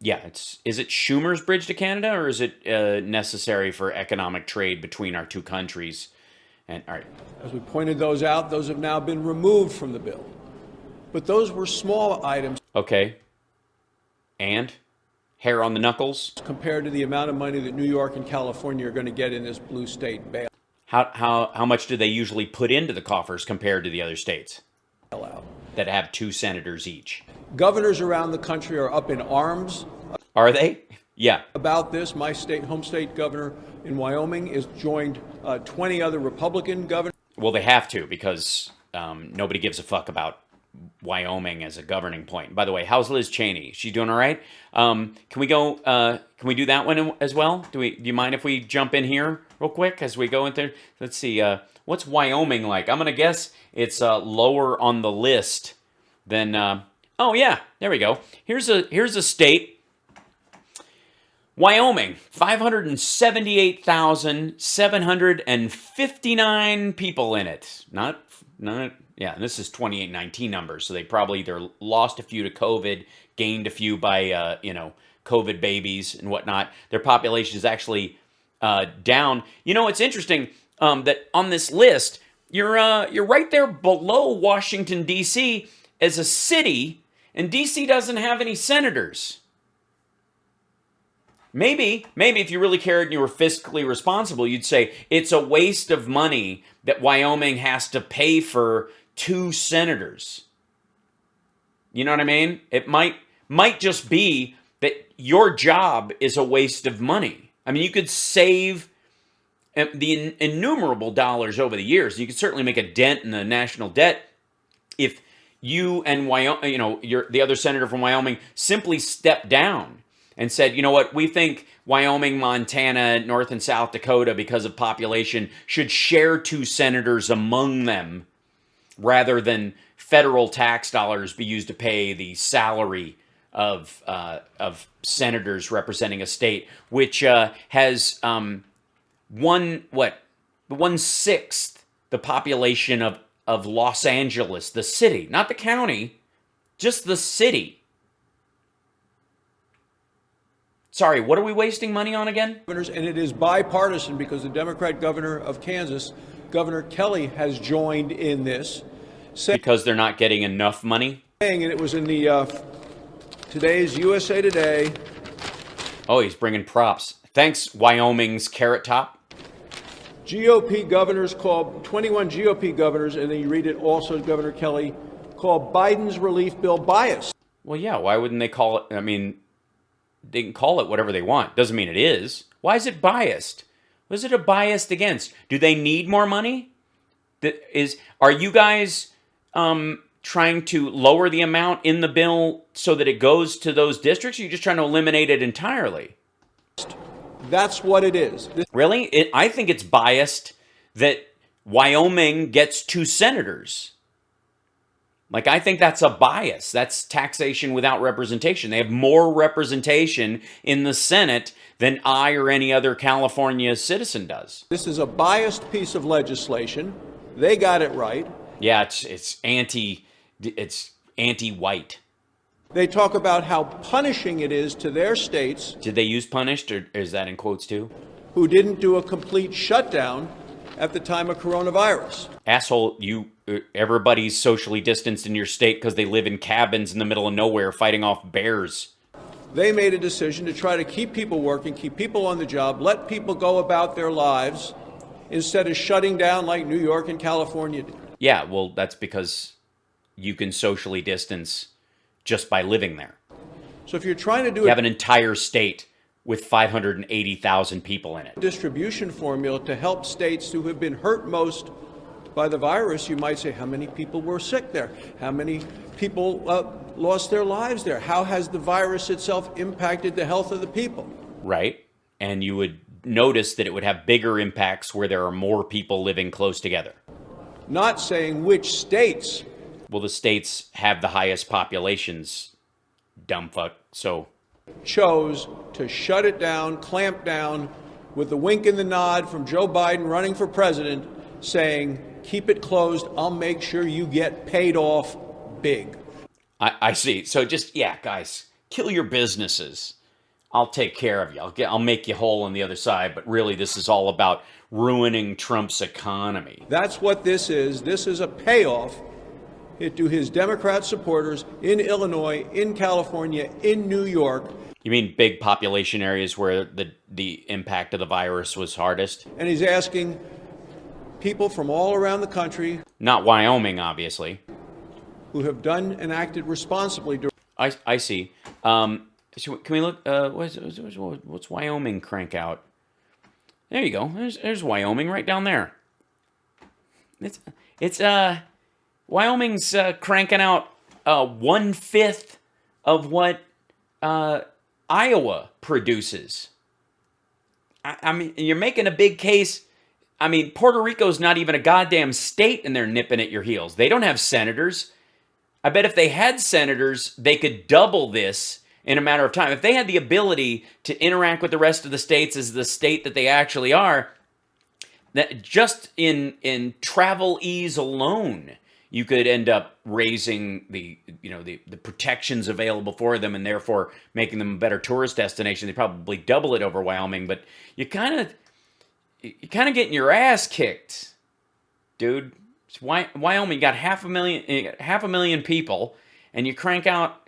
Yeah, is it Schumer's bridge to Canada, or is it necessary for economic trade between our two countries? And all right,
As we pointed those out, those have now been removed from the bill. But those were small items
okay. And hair on the knuckles.
compared to the amount of money that New York and California are going to get in this blue state bailout.
How much do they usually put into the coffers compared to the other states that have 2 senators each?
Governors around the country are up in arms
Are they? Yeah.
about this. My home state governor in Wyoming is joined 20 other Republican governors.
Well, they have to because nobody gives a fuck about Wyoming as a governing point. By the way, how's Liz Cheney? She doing all right? Can we go? Can we do that one as well? Do you mind if we jump in here real quick as we go into? Let's see. What's Wyoming like? I'm gonna guess it's lower on the list than. Oh yeah, there we go. Here's a state. Wyoming, 578,759 people in it. Not, yeah, this is 2819 numbers, so they probably either lost a few to COVID, gained a few by, COVID babies and whatnot. Their population is actually down. You know, it's interesting that on this list, you're right there below Washington, D.C. as a city, and D.C. doesn't have any senators. Maybe if you really cared and you were fiscally responsible, you'd say it's a waste of money that Wyoming has to pay for 2 senators. You know what I mean? It might just be that your job is a waste of money. I mean, you could save the innumerable dollars over the years. You could certainly make a dent in the national debt if you and Wyoming, the other senator from Wyoming simply stepped down and said, you know what, we think Wyoming, Montana, North and South Dakota, because of population, should share 2 senators among them rather than federal tax dollars be used to pay the salary of senators representing a state, which has 1/6 the population of Los Angeles, the city, not the county, just the city. Sorry, what are we wasting money on again?
And it is bipartisan because the Democrat governor of Kansas, Governor Kelly, has joined in this.
Because they're not getting enough money?
And it was in the today's USA Today.
Oh, he's bringing props. Thanks, Wyoming's Carrot Top.
GOP governors called 21 GOP governors, and then you read it also, Governor Kelly, called Biden's relief bill biased.
Well, yeah, why wouldn't they call it? I mean, they can call it whatever they want. Doesn't mean it is. Why is it biased? What is it biased against? Do they need more money? Are you guys trying to lower the amount in the bill so that it goes to those districts? Or are you just trying to eliminate it entirely?
That's what it is.
Really? I think it's biased that Wyoming gets 2 senators. Like, I think that's a bias. That's taxation without representation. They have more representation in the Senate than I or any other California citizen does.
This is a biased piece of legislation. They got it right.
Yeah, it's anti-white.
They talk about how punishing it is to their states.
Did they use punished, or is that in quotes too?
Who didn't do a complete shutdown at the time of coronavirus.
Asshole, everybody's socially distanced in your state because they live in cabins in the middle of nowhere fighting off bears.
They made a decision to try to keep people working, keep people on the job, let people go about their lives instead of shutting down like New York and California did.
Yeah, well, that's because you can socially distance just by living there.
So if you're trying to do
You have an entire state with 580,000 people in it.
distribution formula to help states who have been hurt most by the virus, you might say, how many people were sick there? How many people lost their lives there? How has the virus itself impacted the health of the people?
Right. And you would notice that it would have bigger impacts where there are more people living close together.
Not saying which states.
Well, the states have the highest populations, dumb fuck. So
chose to shut it down, clamp down, with the wink and the nod from Joe Biden running for president, saying, keep it closed, I'll make sure you get paid off big.
I see. So just, yeah, guys, kill your businesses. I'll take care of you. I'll make you whole on the other side. But really, this is all about ruining Trump's economy.
That's what this is. This is a payoff to his Democrat supporters in Illinois, in California, in New York.
You mean big population areas where the impact of the virus was hardest?
And he's asking people from all around the country.
Not Wyoming, obviously.
Who have done and acted responsibly.
I see. So can we look? What's Wyoming crank out? There you go. There's Wyoming right down there. It's Wyoming's cranking out 1/5 of what Iowa produces. I mean, you're making a big case. I mean, Puerto Rico's not even a goddamn state, and they're nipping at your heels. They don't have senators. I bet if they had senators, they could double this in a matter of time. If they had the ability to interact with the rest of the states as the state that they actually are, that just in travel ease alone, you could end up raising the protections available for them and therefore making them a better tourist destination. They probably double it over Wyoming, but you're kind of getting your ass kicked, dude. It's Wyoming, you got half a million people, and you crank out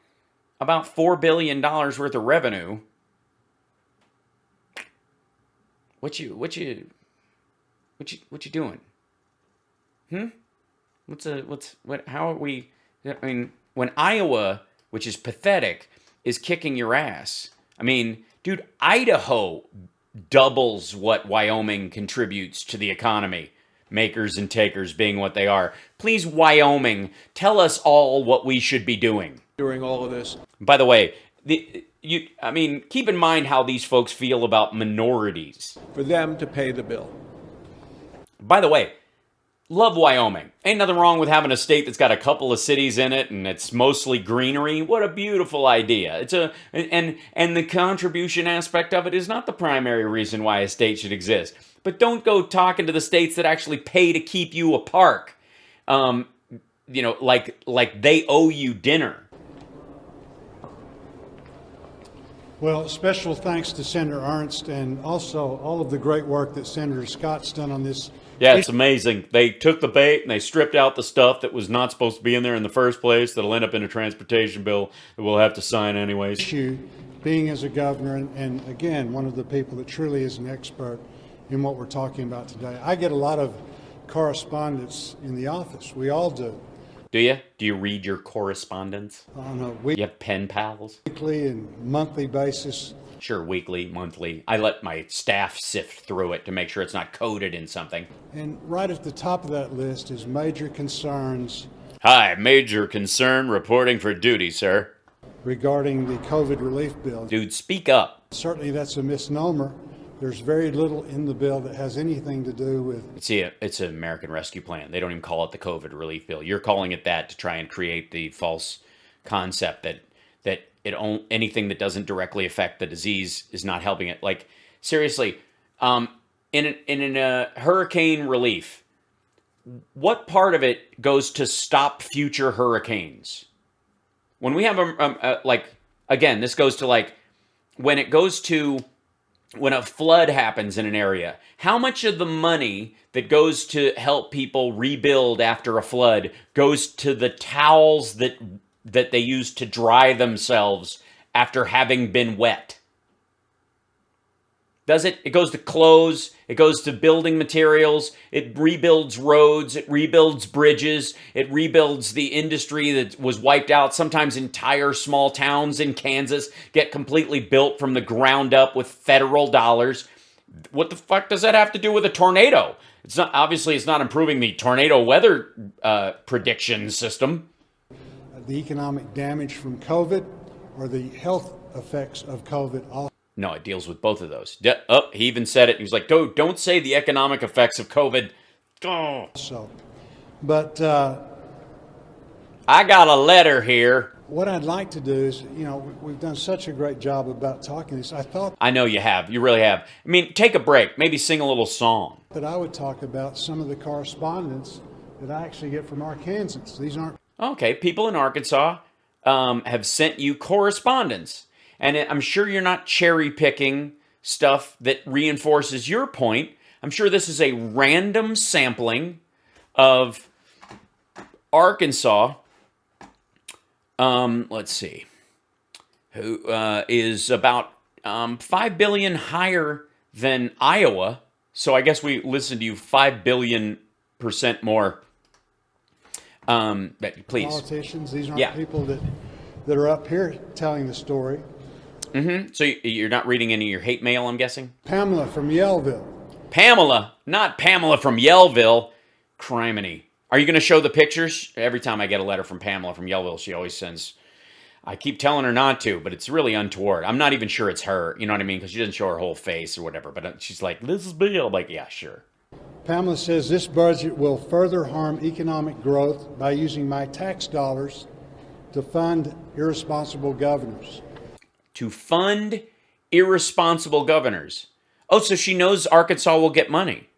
about $4 billion worth of revenue. What you doing? How are we? I mean, when Iowa, which is pathetic, is kicking your ass. I mean, dude, Idaho doubles what Wyoming contributes to the economy. Makers and takers being what they are. Please, Wyoming, tell us all what we should be doing
during all of this.
By the way, keep in mind how these folks feel about minorities.
For them to pay the bill.
By the way, love Wyoming. Ain't nothing wrong with having a state that's got a couple of cities in it and it's mostly greenery. What a beautiful idea. And the contribution aspect of it is not the primary reason why a state should exist. But don't go talking to the states that actually pay to keep you a park. Like they owe you dinner.
Well, special thanks to Senator Ernst and also all of the great work that Senator Scott's done on this.
Yeah, it's amazing. They took the bait and they stripped out the stuff that was not supposed to be in there in the first place that'll end up in a transportation bill that we'll have to sign anyways.
Issue being as a governor and again, one of the people that truly is an expert in what we're talking about today. I get a lot of correspondence in the office. We all do.
Do you? Do you read your correspondence?
On a
you have pen pals?
Weekly and monthly basis.
Sure, weekly, monthly. I let my staff sift through it to make sure it's not coded in something.
And right at the top of that list is major concerns.
Hi, major concern reporting for duty, sir.
Regarding the COVID relief bill.
Dude, speak up.
Certainly that's a misnomer. There's very little in the bill that has anything to do with...
See, it's an American Rescue Plan. They don't even call it the COVID relief bill. You're calling it that to try and create the false concept that anything that doesn't directly affect the disease is not helping it. Like, seriously, in hurricane relief, what part of it goes to stop future hurricanes? When we have again, this goes to when a flood happens in an area, how much of the money that goes to help people rebuild after a flood goes to the towels that they use to dry themselves after having been wet? Does it? It goes to clothes. It goes to building materials. It rebuilds roads. It rebuilds bridges. It rebuilds the industry that was wiped out. Sometimes entire small towns in Kansas get completely built from the ground up with federal dollars. What the fuck does that have to do with a tornado? It's not, obviously it's not improving the tornado weather prediction system.
The economic damage from COVID or the health effects of COVID.
No, it deals with both of those. He even said it. He was like, don't say the economic effects of COVID. Oh.
So, but
I got a letter here.
What I'd like to do is, we've done such a great job about talking this.
I know you have. You really have. I mean, take a break. Maybe sing a little song.
That I would talk about some of the correspondence that I actually get from Arkansans. These aren't...
Okay, people in Arkansas have sent you correspondence. And I'm sure you're not cherry picking stuff that reinforces your point. I'm sure this is a random sampling of Arkansas. Let's see. Who is about 5 billion higher than Iowa. So I guess we listened to you 5 billion% more. Please.
Politicians, these aren't people that are up here telling the story.
Mm-hmm. So you're not reading any of your hate mail, I'm guessing?
Pamela from Yellville.
Pamela, not Pamela from Yellville. Criminy. Are you going to show the pictures? Every time I get a letter from Pamela from Yellville, she always sends... I keep telling her not to, but it's really untoward. I'm not even sure it's her, you know what I mean? Because she doesn't show her whole face or whatever. But she's like, this is Bill. I'm like, yeah, sure.
Pamela says this budget will further harm economic growth by using my tax dollars to fund irresponsible governors.
To fund irresponsible governors. Oh, so she knows Arkansas will get money.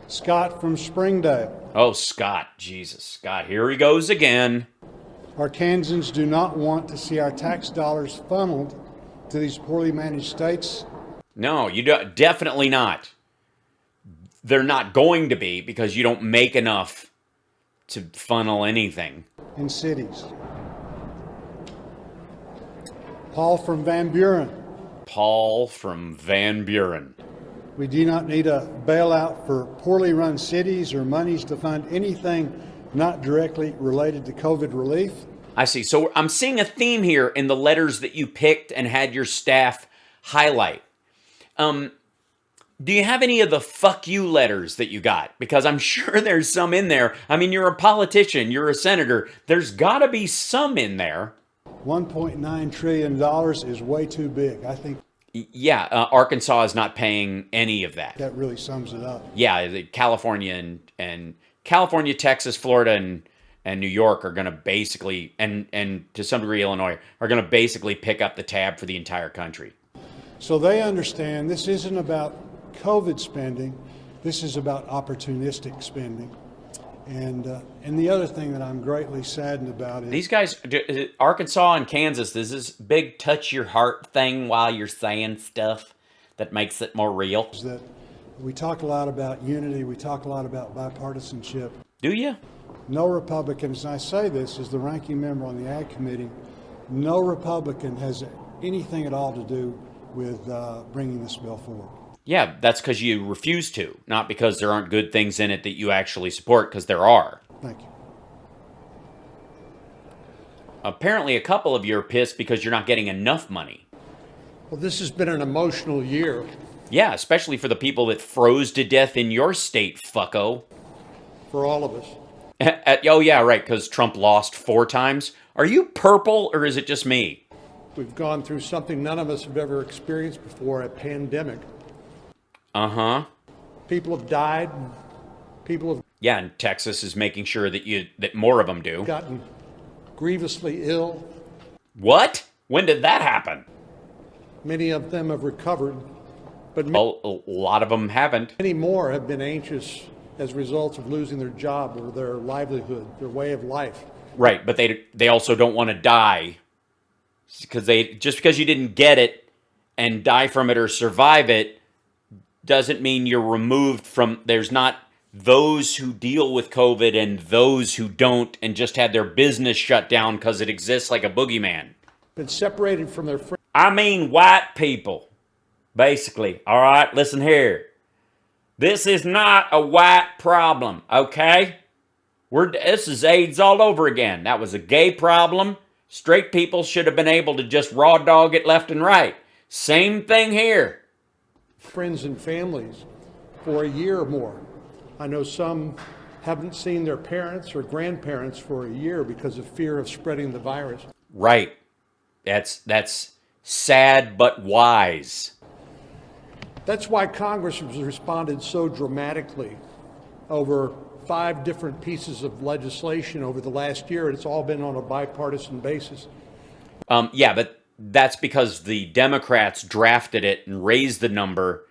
Scott from Springdale.
Oh, Scott. Jesus, Scott. Here he goes again.
Arkansans do not want to see our tax dollars funneled to these poorly managed states.
No, you do, definitely not. They're not going to be because you don't make enough to funnel anything.
In cities. Paul from Van Buren.
Paul from Van Buren.
We do not need a bailout for poorly run cities or monies to fund anything not directly related to COVID relief.
I see. So I'm seeing a theme here in the letters that you picked and had your staff highlight. Do you have any of the fuck you letters that you got? Because I'm sure there's some in there. I mean, you're a politician, you're a senator. There's got to be some in there.
$1.9 trillion is way too big, I think.
Yeah, Arkansas is not paying any of that.
That really sums it up.
Yeah, California and California, Texas, Florida, and New York are going to basically, and to some degree Illinois, are going to basically pick up the tab for the entire country.
So they understand this isn't about COVID spending. This is about opportunistic spending. And the other thing that I'm greatly saddened about is...
These guys, Arkansas and Kansas, there's this big touch your heart thing while you're saying stuff that makes it more real.
Is that we talk a lot about unity, we talk a lot about bipartisanship.
Do you?
No Republicans, and I say this as the ranking member on the Ag Committee, no Republican has anything at all to do with bringing this bill forward.
Yeah, that's because you refuse to, not because there aren't good things in it that you actually support, because there are.
Thank you.
Apparently a couple of you are pissed because you're not getting enough money.
Well, this has been an emotional year.
Yeah, especially for the people that froze to death in your state, fucko.
For all of us.
Oh, yeah, right, because Trump lost 4 times. Are you purple, or is it just me?
We've gone through something none of us have ever experienced before, a pandemic.
Uh-huh.
People have died. People have...
Yeah, and Texas is making sure that more of them do.
...gotten grievously ill.
What? When did that happen?
Many of them have recovered, but
a lot of them haven't.
Many more have been anxious as a result of losing their job or their livelihood, their way of life.
Right, but they also don't want to die because just because you didn't get it and die from it or survive it doesn't mean you're removed from. There's not those who deal with COVID and those who don't and just had their business shut down because it exists like a boogeyman.
Been separated from their friends.
I mean white people, Basically, all right, listen here. This is not a white problem, okay? This is AIDS all over again. That was a gay problem. Straight people should have been able to just raw dog it left and right. Same thing here.
Friends and families for a year or more. I know some haven't seen their parents or grandparents for a year because of fear of spreading the virus.
Right. That's sad but wise.
That's why Congress has responded so dramatically over 5 different pieces of legislation over the last year. It's all been on a bipartisan basis.
Yeah, but that's because the Democrats drafted it and raised the number,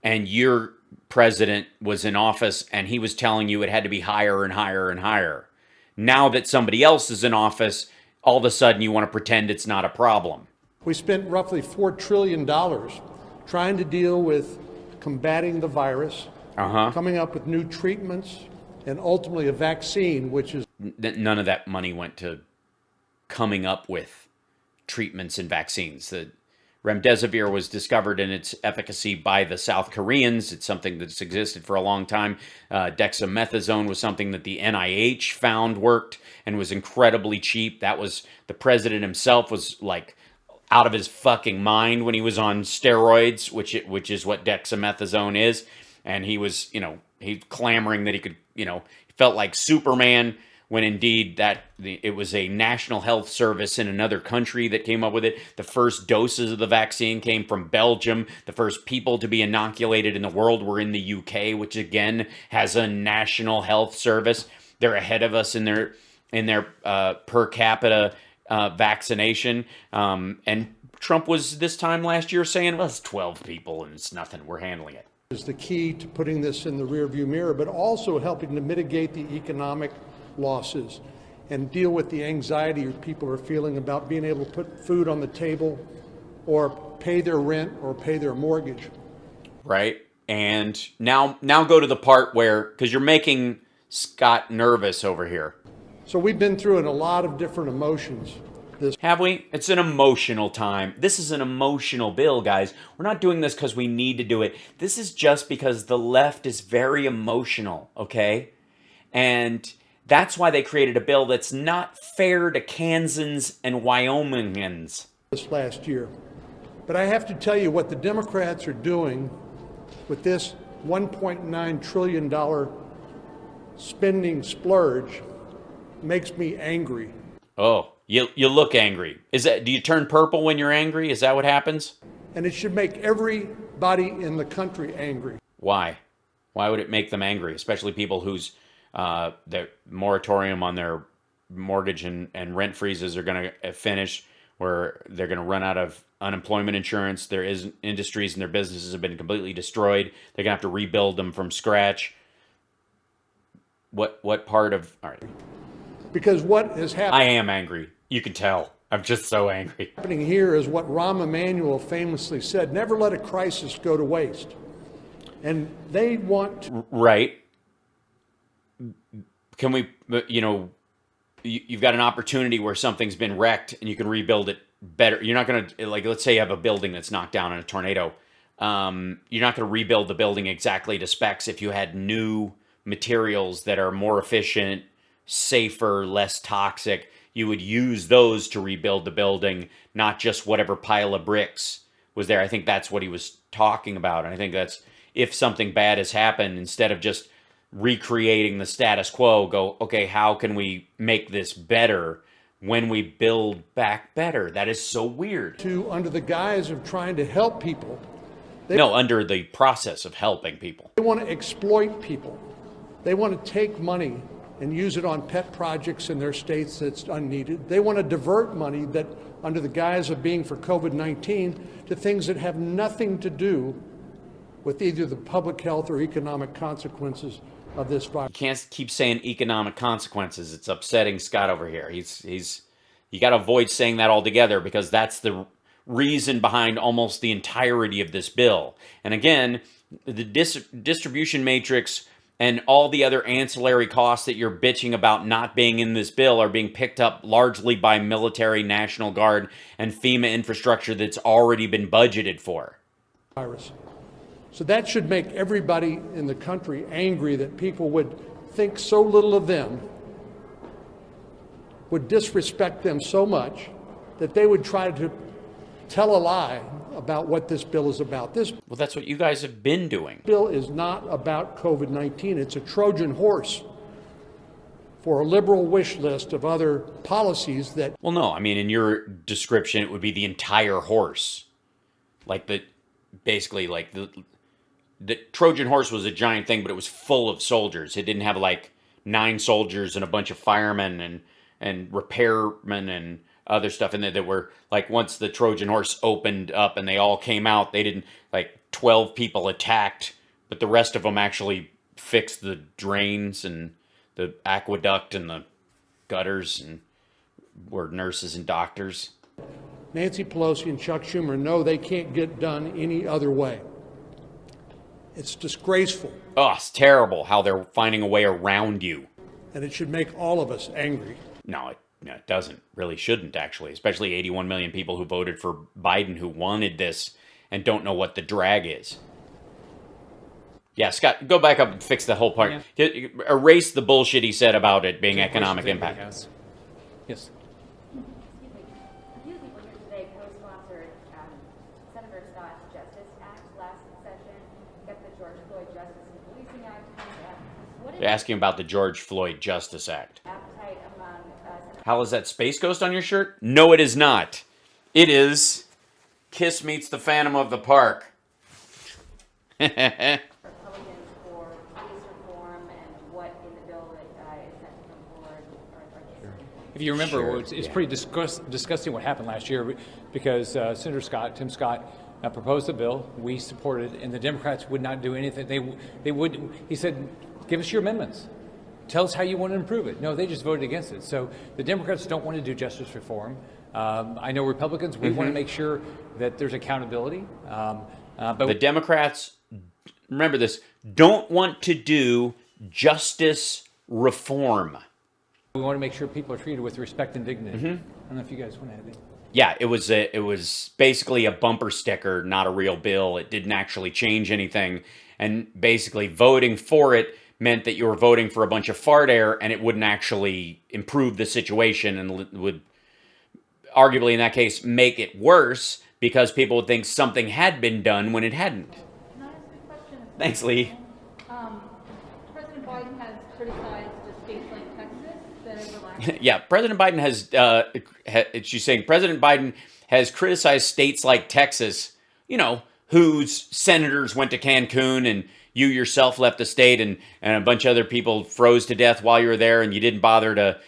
and your president was in office and he was telling you it had to be higher and higher and higher. Now that somebody else is in office, all of a sudden you want to pretend it's not a problem.
We spent roughly $4 trillion trying to deal with combating the virus, coming up with new treatments, and ultimately a vaccine, which is...
None of that money went to coming up with treatments and vaccines. The remdesivir was discovered in its efficacy by the South Koreans. It's something that's existed for a long time. Dexamethasone was something that the NIH found worked and was incredibly cheap. That was, the president himself was like out of his fucking mind when he was on steroids, which is what dexamethasone is. And he was, he clamoring that he could, he felt like Superman, when indeed it was a national health service in another country that came up with it. The first doses of the vaccine came from Belgium. The first people to be inoculated in the world were in the UK, which again has a national health service. They're ahead of us in their per capita vaccination. And Trump was this time last year saying, well, it's 12 people and it's nothing. We're handling it.
Is the key to putting this in the rearview mirror, but also helping to mitigate the economic losses and deal with the anxiety people are feeling about being able to put food on the table or pay their rent or pay their mortgage.
Right. And now go to the part where, because you're making Scott nervous over here.
So we've been through a lot of different emotions.
Have we? It's an emotional time. This is an emotional bill, guys. We're not doing this because we need to do it. This is just because the left is very emotional, okay? And that's why they created a bill that's not fair to Kansans and Wyomingans.
This last year. But I have to tell you what the Democrats are doing with this $1.9 trillion spending splurge makes me angry.
Oh, you look angry. Do you turn purple when you're angry? Is that what happens?
And it should make everybody in the country angry.
Why? Why would it make them angry? Especially people whose the moratorium on their mortgage and rent freezes are going to finish, where they're going to run out of unemployment insurance. There is industries and their businesses have been completely destroyed. They're going to have to rebuild them from scratch. What part of... All right.
Because what has happened...
I am angry. You can tell. I'm just so angry.
Happening here is what Rahm Emanuel famously said, never let a crisis go to waste. And they want...
Right. Can we, you've got an opportunity where something's been wrecked and you can rebuild it better. You're not going to, like, let's say you have a building that's knocked down in a tornado. You're not going to rebuild the building exactly to specs if you had new materials that are more efficient, safer, less toxic. You would use those to rebuild the building, not just whatever pile of bricks was there. I think that's what he was talking about. And I think that's, if something bad has happened, instead of just recreating the status quo, go, okay, how can we make this better when we build back better? That is so weird.
Under the guise of trying to help people.
Under the process of helping people.
They want to exploit people. They want to take money and use it on pet projects in their states that's unneeded. They want to divert money that, under the guise of being for COVID-19, to things that have nothing to do with either the public health or economic consequences of this virus.
You can't keep saying economic consequences. It's upsetting Scott over here. You got to avoid saying that altogether, because that's the reason behind almost the entirety of this bill. And again, the distribution matrix and all the other ancillary costs that you're bitching about not being in this bill are being picked up largely by military, National Guard, and FEMA infrastructure that's already been budgeted for.
virus. So that should make everybody in the country angry that people would think so little of them, would disrespect them so much that they would try to tell a lie about what this bill is about. This
Well, that's what you guys have been doing.
bill is not about COVID-19. It's a Trojan horse for a liberal wish list of other policies that...
Well, no, I mean, in your description, it would be the entire horse. Like basically, like the Trojan horse was a giant thing, but it was full of soldiers. It didn't have like 9 soldiers and a bunch of firemen and repairmen and other stuff in there that were like, once the Trojan horse opened up and they all came out, they didn't, like 12 people attacked, but the rest of them actually fixed the drains and the aqueduct and the gutters and were nurses and doctors.
Nancy Pelosi and Chuck Schumer know they can't get done any other way. It's disgraceful.
Oh, it's terrible how they're finding a way around you.
And it should make all of us angry.
No, it doesn't. Really shouldn't, actually. Especially 81 million people who voted for Biden who wanted this and don't know what the drag is. Yeah, Scott, go back up and fix the whole part. Yeah. Erase the bullshit he said about it being economic impact.
Yes.
They're asking about the George Floyd Justice Act. How is that Space Ghost on your shirt? No, it is not. It is Kiss meets the Phantom of the Park.
Republicans for police reform and what in the bill that is set to come forward
If you remember, it's pretty disgusting what happened last year because Senator Scott, Tim Scott, proposed a bill. We supported it, and the Democrats would not do anything. They would. He said, "Give us your amendments. Tell us how you want to improve it." No, they just voted against it. So the Democrats don't want to do justice reform. I know Republicans, we want to make sure that there's accountability. But
the Democrats, remember this, don't want to do justice reform.
We want to make sure people are treated with respect and dignity. I don't know if you guys want to add anything.
Yeah, it was basically a bumper sticker, not a real bill. It didn't actually change anything. And basically voting for it meant that you were voting for a bunch of fart air, and it wouldn't actually improve the situation and would arguably in that case make it worse because people would think something had been done when it hadn't.
Can I ask a question?
Thanks, Lee.
President Biden has criticized the states like Texas that have relaxed.
Yeah, President Biden has, she's saying President Biden has criticized states like Texas, you know, whose senators went to Cancun and you yourself left the state and a bunch of other people froze to death while you were there and you didn't bother to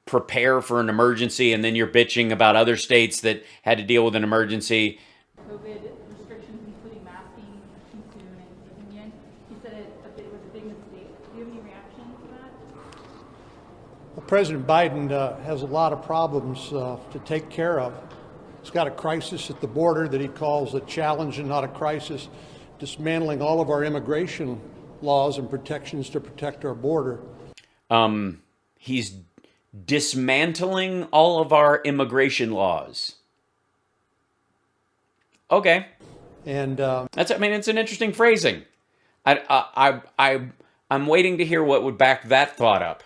prepare for an emergency, and then you're bitching about other states that had to deal with an emergency.
COVID restrictions, including masking too soon and keeping in. He said it was a big mistake. Do you have any reaction to that?
Well, President Biden has a lot of problems to take care of. He's got a crisis at the border that he calls a challenge and not a crisis, dismantling all of our immigration laws and protections to protect our border.
He's dismantling all of our immigration laws. Okay.
And
that's, I mean, it's an interesting phrasing. I'm waiting to hear what would back that thought up.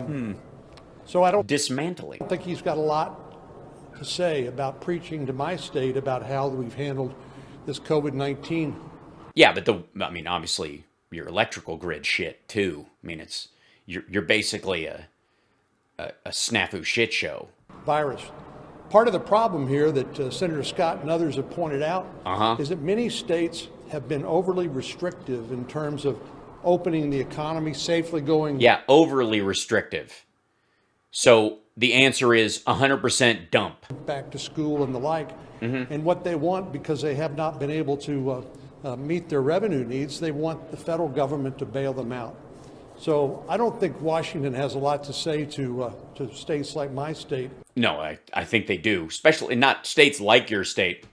So I don't
dismantling.
think he's got a lot to say about preaching to my state about how we've handled this COVID-19.
Yeah, but obviously your electrical grid shit too. I mean, you're basically a snafu shit show.
Virus. Part of the problem here that Senator Scott and others have pointed out is that many states have been overly restrictive in terms of opening the economy, safely going.
Yeah, overly restrictive. So the answer is 100% dump.
Back to school and the like. And what they want, because they have not been able to meet their revenue needs, they want the federal government to bail them out. So I don't think Washington has a lot to say to states like my state.
No, I think they do, especially not states like your state.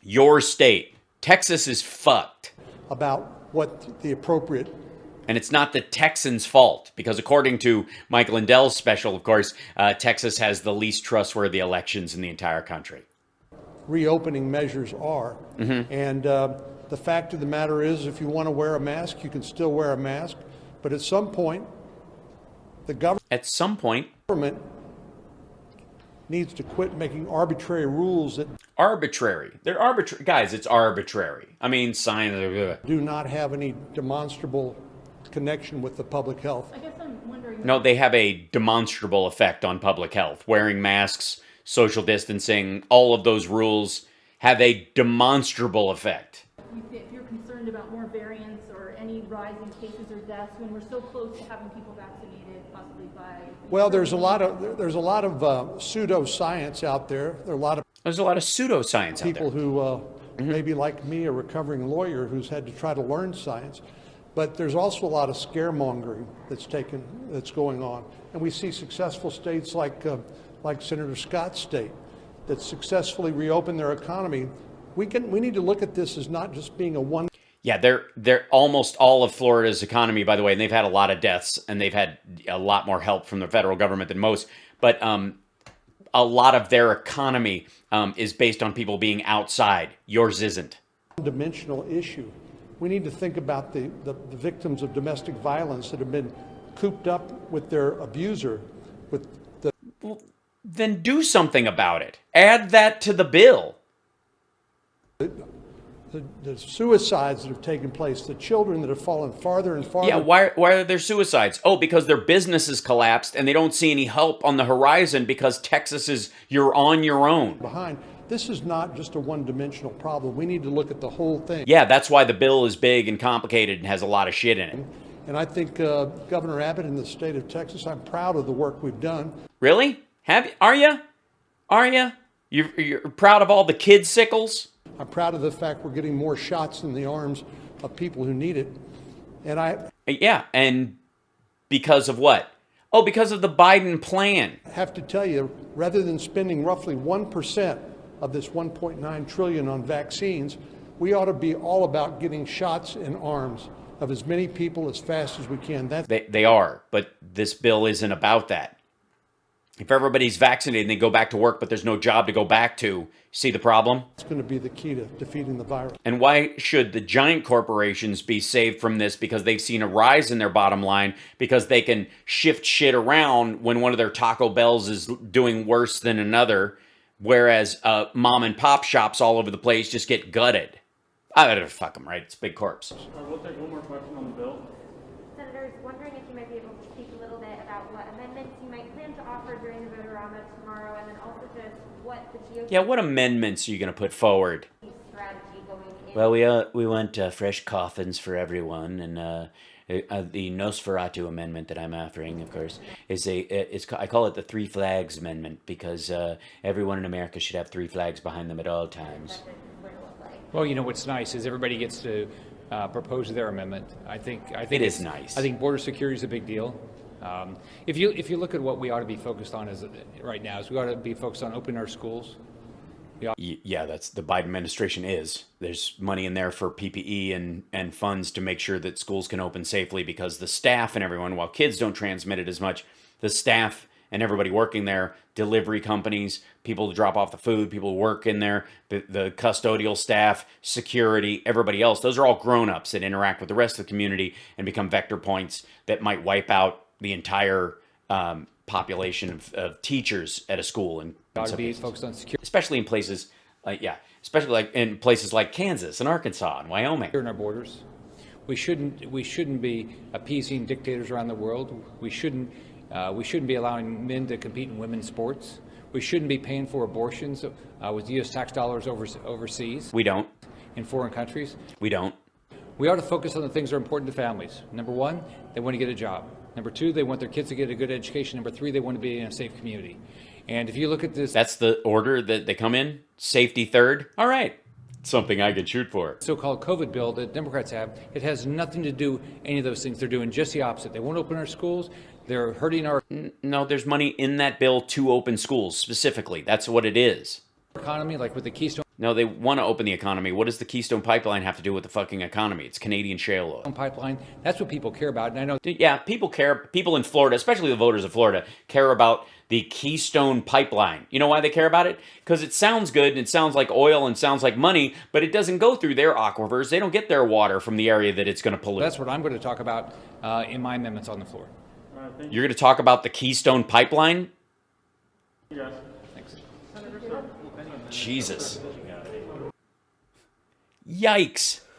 Your state. Texas is fucked.
About what the appropriate.
And it's not the Texans' fault, because according to Mike Lindell's special, of course, Texas has the least trustworthy elections in the entire country.
Reopening measures are. And The fact of the matter is, if you want to wear a mask, you can still wear a mask. But at some point, the government needs to quit making arbitrary rules that
They're arbitrary. Guys, it's arbitrary. I mean,
do not have any demonstrable connection with the public health.
I guess I'm wondering.
No, they have a demonstrable effect on public health. Wearing masks, social distancing, all of those rules have a demonstrable effect.
If you're concerned about more variants or any rise in cases or deaths when we're so close to having people vaccinated, possibly by.
Well, there's a lot of pseudoscience out there. There's a lot of
pseudoscience
people who maybe like me, a recovering lawyer who's had to try to learn science. But there's also a lot of scaremongering that's going on, and we see successful states like Senator Scott's state that successfully reopened their economy. We need to look at this as not just being a one.
Yeah, they're almost all of Florida's economy, by the way, and they've had a lot of deaths, and they've had a lot more help from the federal government than most. But a lot of their economy is based on people being outside. Yours isn't.
Dimensional issue. We need to think about the victims of domestic violence that have been cooped up with their abuser.
Well, then do something about it. Add that to the bill.
The suicides that have taken place, the children that have fallen farther and farther.
Yeah, why are there suicides? Oh, because their businesses collapsed and they don't see any help on the horizon because Texas is you're on your own.
Behind. This is not just a one-dimensional problem. We need to look at the whole thing.
Yeah, that's why the bill is big and complicated and has a lot of shit in it.
And I think Governor Abbott in the state of Texas, I'm proud of the work we've done.
Really? Are you? You're proud of all the kid sickles?
I'm proud of the fact we're getting more shots in the arms of people who need it.
Yeah, and because of what? Oh, because of the Biden plan.
I have to tell you, rather than spending roughly 1% of this $1.9 trillion on vaccines, we ought to be all about getting shots in arms of as many people as fast as we can.
They are, but this bill isn't about that. If everybody's vaccinated and they go back to work, but there's no job to go back to, see the problem?
It's going to be the key to defeating the virus.
And why should the giant corporations be saved from this? Because they've seen a rise in their bottom line, because they can shift shit around when one of their Taco Bells is doing worse than another, whereas mom and pop shops all over the place just get gutted. Fuck them, right? It's big corps.
We'll take one more question on the bill.
Senators, wondering if you might be able to speak a little bit about what amendments you might plan to offer during the vote-a-rama tomorrow, and then also just what the GOP...
Yeah, what amendments are you going to put forward?
...strategy going in...
Well, we want fresh coffins for everyone, and the Nosferatu amendment that I'm offering, of course, is I call it the Three Flags Amendment, because everyone in America should have three flags behind them at all times.
Well, you know what's nice is everybody gets to propose their amendment. I think
it is nice.
I think border security is a big deal. If you look at what we ought to be focused on right now, is we ought to be focused on opening our schools.
Yeah, that's the Biden administration is. There's money in there for PPE and funds to make sure that schools can open safely, because the staff and everyone, while kids don't transmit it as much, the staff and everybody working there, delivery companies, people to drop off the food, people who work in there, the custodial staff, security, everybody else, those are all grown-ups that interact with the rest of the community and become vector points that might wipe out the entire population of teachers at a school. And
be focused on security,
especially in places like Kansas and Arkansas and Wyoming.
Here in our borders, we shouldn't be appeasing dictators around the world. We shouldn't be allowing men to compete in women's sports. We shouldn't be paying for abortions with U.S. tax dollars overseas.
We don't.
In foreign countries.
We don't.
We ought to focus on the things that are important to families. Number one, they want to get a job. Number two, they want their kids to get a good education. Number three, they want to be in a safe community. And if you look at this...
That's the order that they come in? Safety third? All right. Something I could shoot for.
So-called COVID bill that Democrats have, it has nothing to do any of those things. They're doing just the opposite. They won't open our schools. They're hurting our...
No, there's money in that bill to open schools specifically. That's what it is.
Economy, like with the Keystone...
No, they want to open the economy. What does the Keystone Pipeline have to do with the fucking economy? It's Canadian shale oil.
Pipeline, that's what people care about. And I know.
Yeah, people care. People in Florida, especially the voters of Florida, care about the Keystone Pipeline. You know why they care about it? Because it sounds good and it sounds like oil and sounds like money, but it doesn't go through their aquifers. They don't get their water from the area that it's going to pollute.
That's what I'm going to talk about in my amendments on the floor.
You're going to talk about the Keystone Pipeline?
Yes.
Thanks.
Jesus. Yikes.